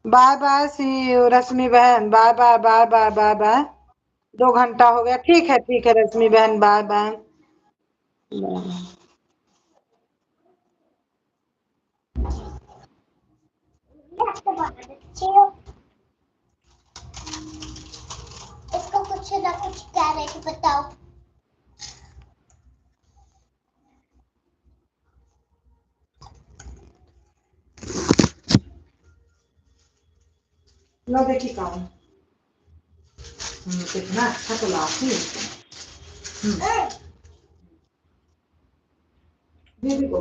bye bye see Rashmi बहन, bye bye bye bye bye bye. 2 घंटा हो गया, ठीक है रश्मि बहन, बाय बाय। इसको कुछ ना कुछ कह रहे कि बताओ। लो देखी काम। कितना अच्छा तो लाती है। दीदी को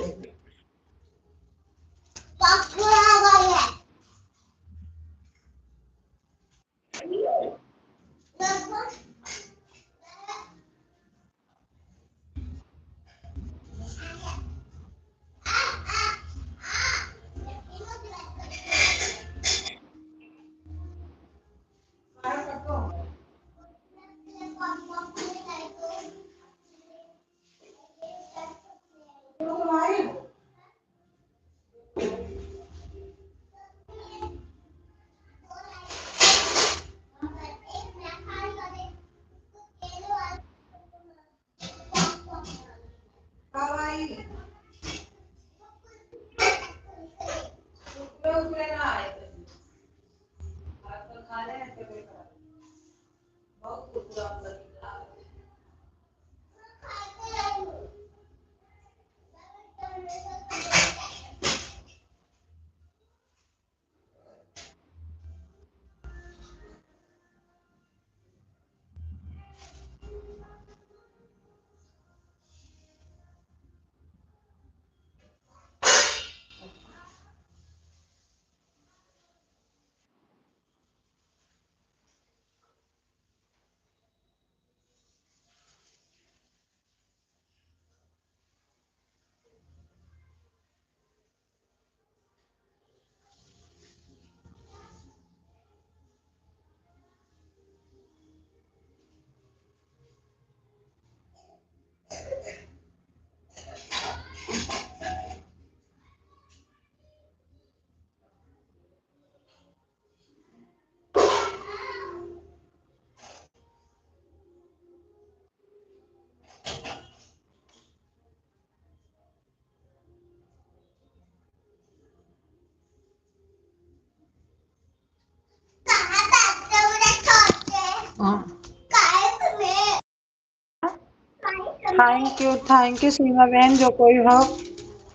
थैंक यू सीमा बहन, जो कोई हो।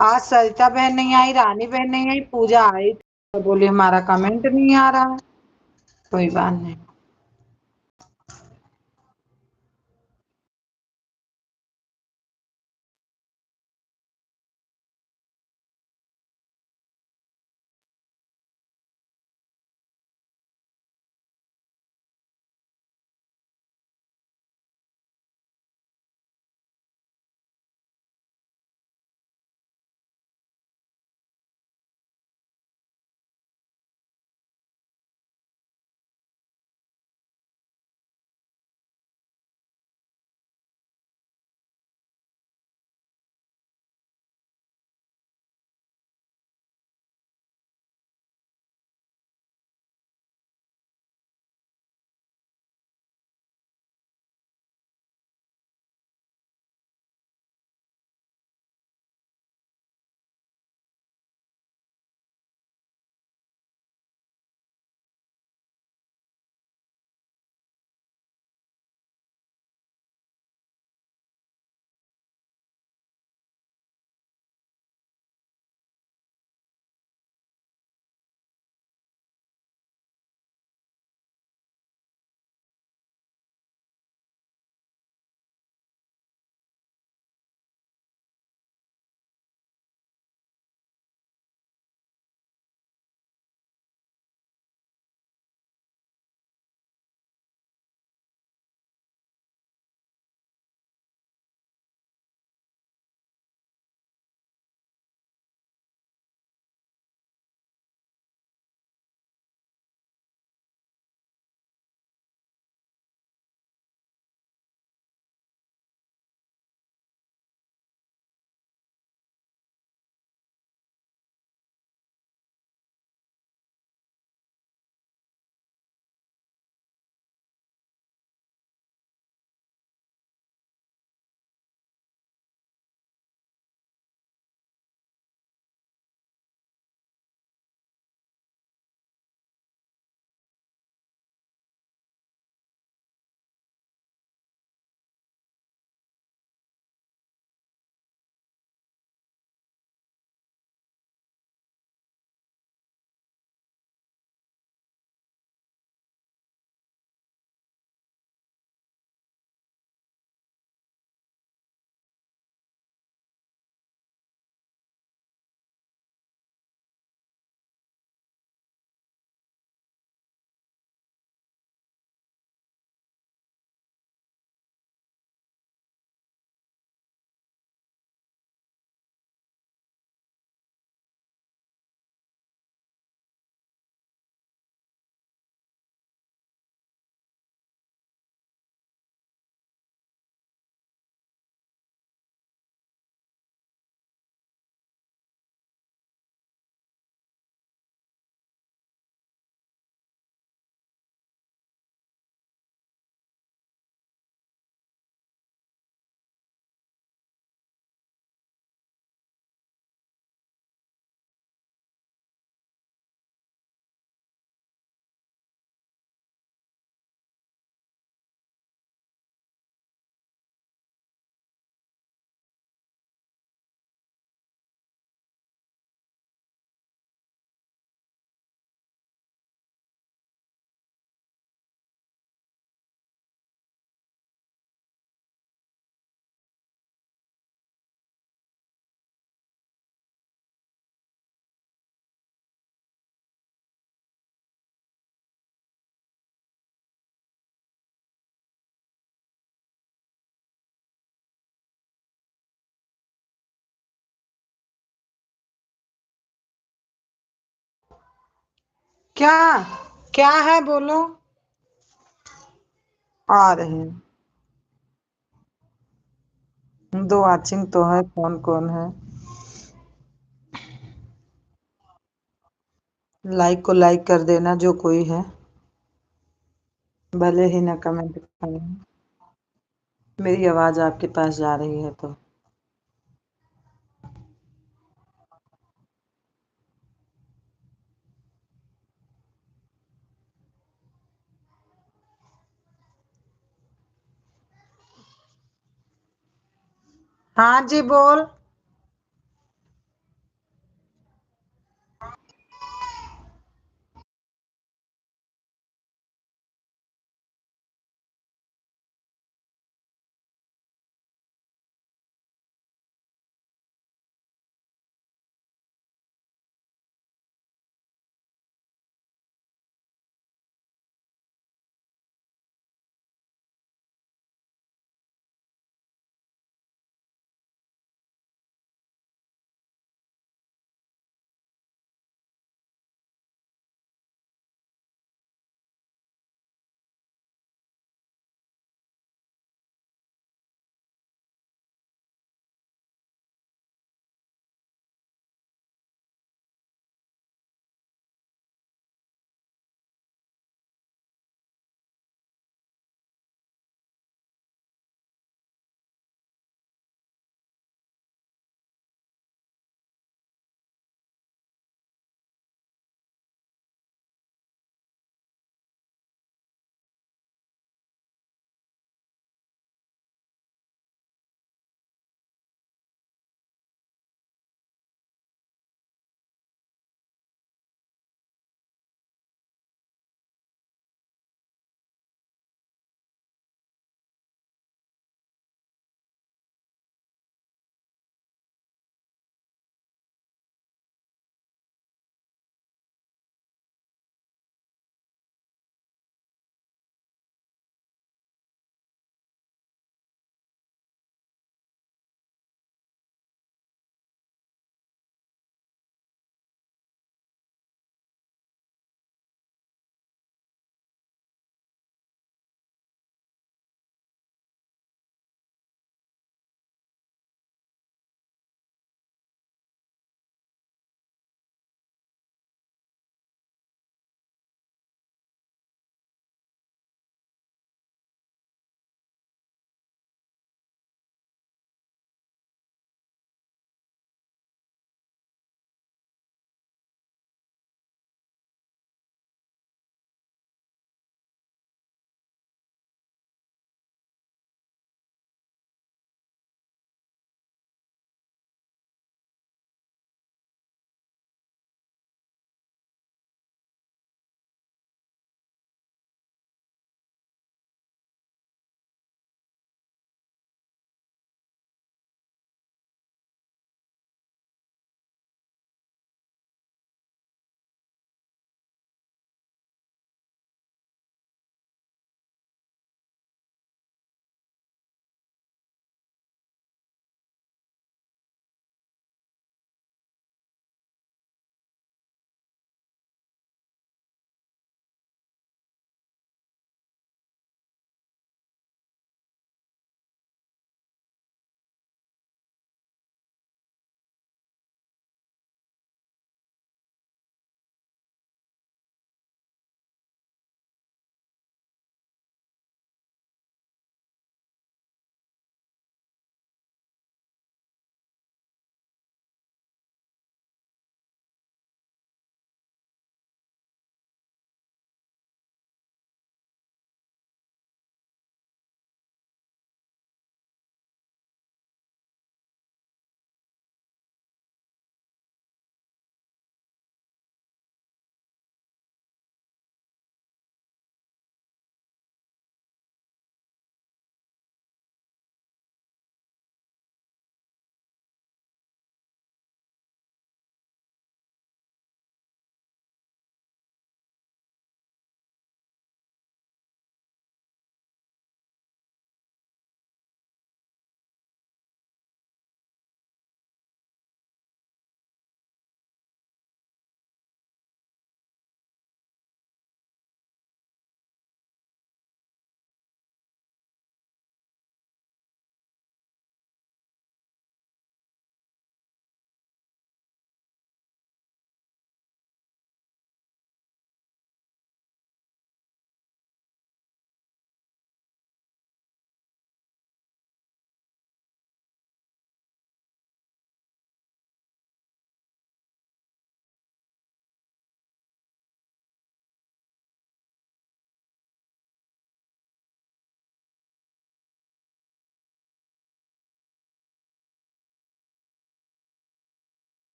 आज सरिता बहन नहीं आई, रानी बहन नहीं आई, पूजा आई तो बोली हमारा कमेंट नहीं आ रहा है। कोई बात नहीं। क्या क्या है बोलो। आ रहे हैं। दो वाचिंग तो है, कौन कौन है। लाइक को लाइक कर देना जो कोई है, भले ही ना कमेंट करें। मेरी आवाज आपके पास जा रही है तो। हाँ जी बोल।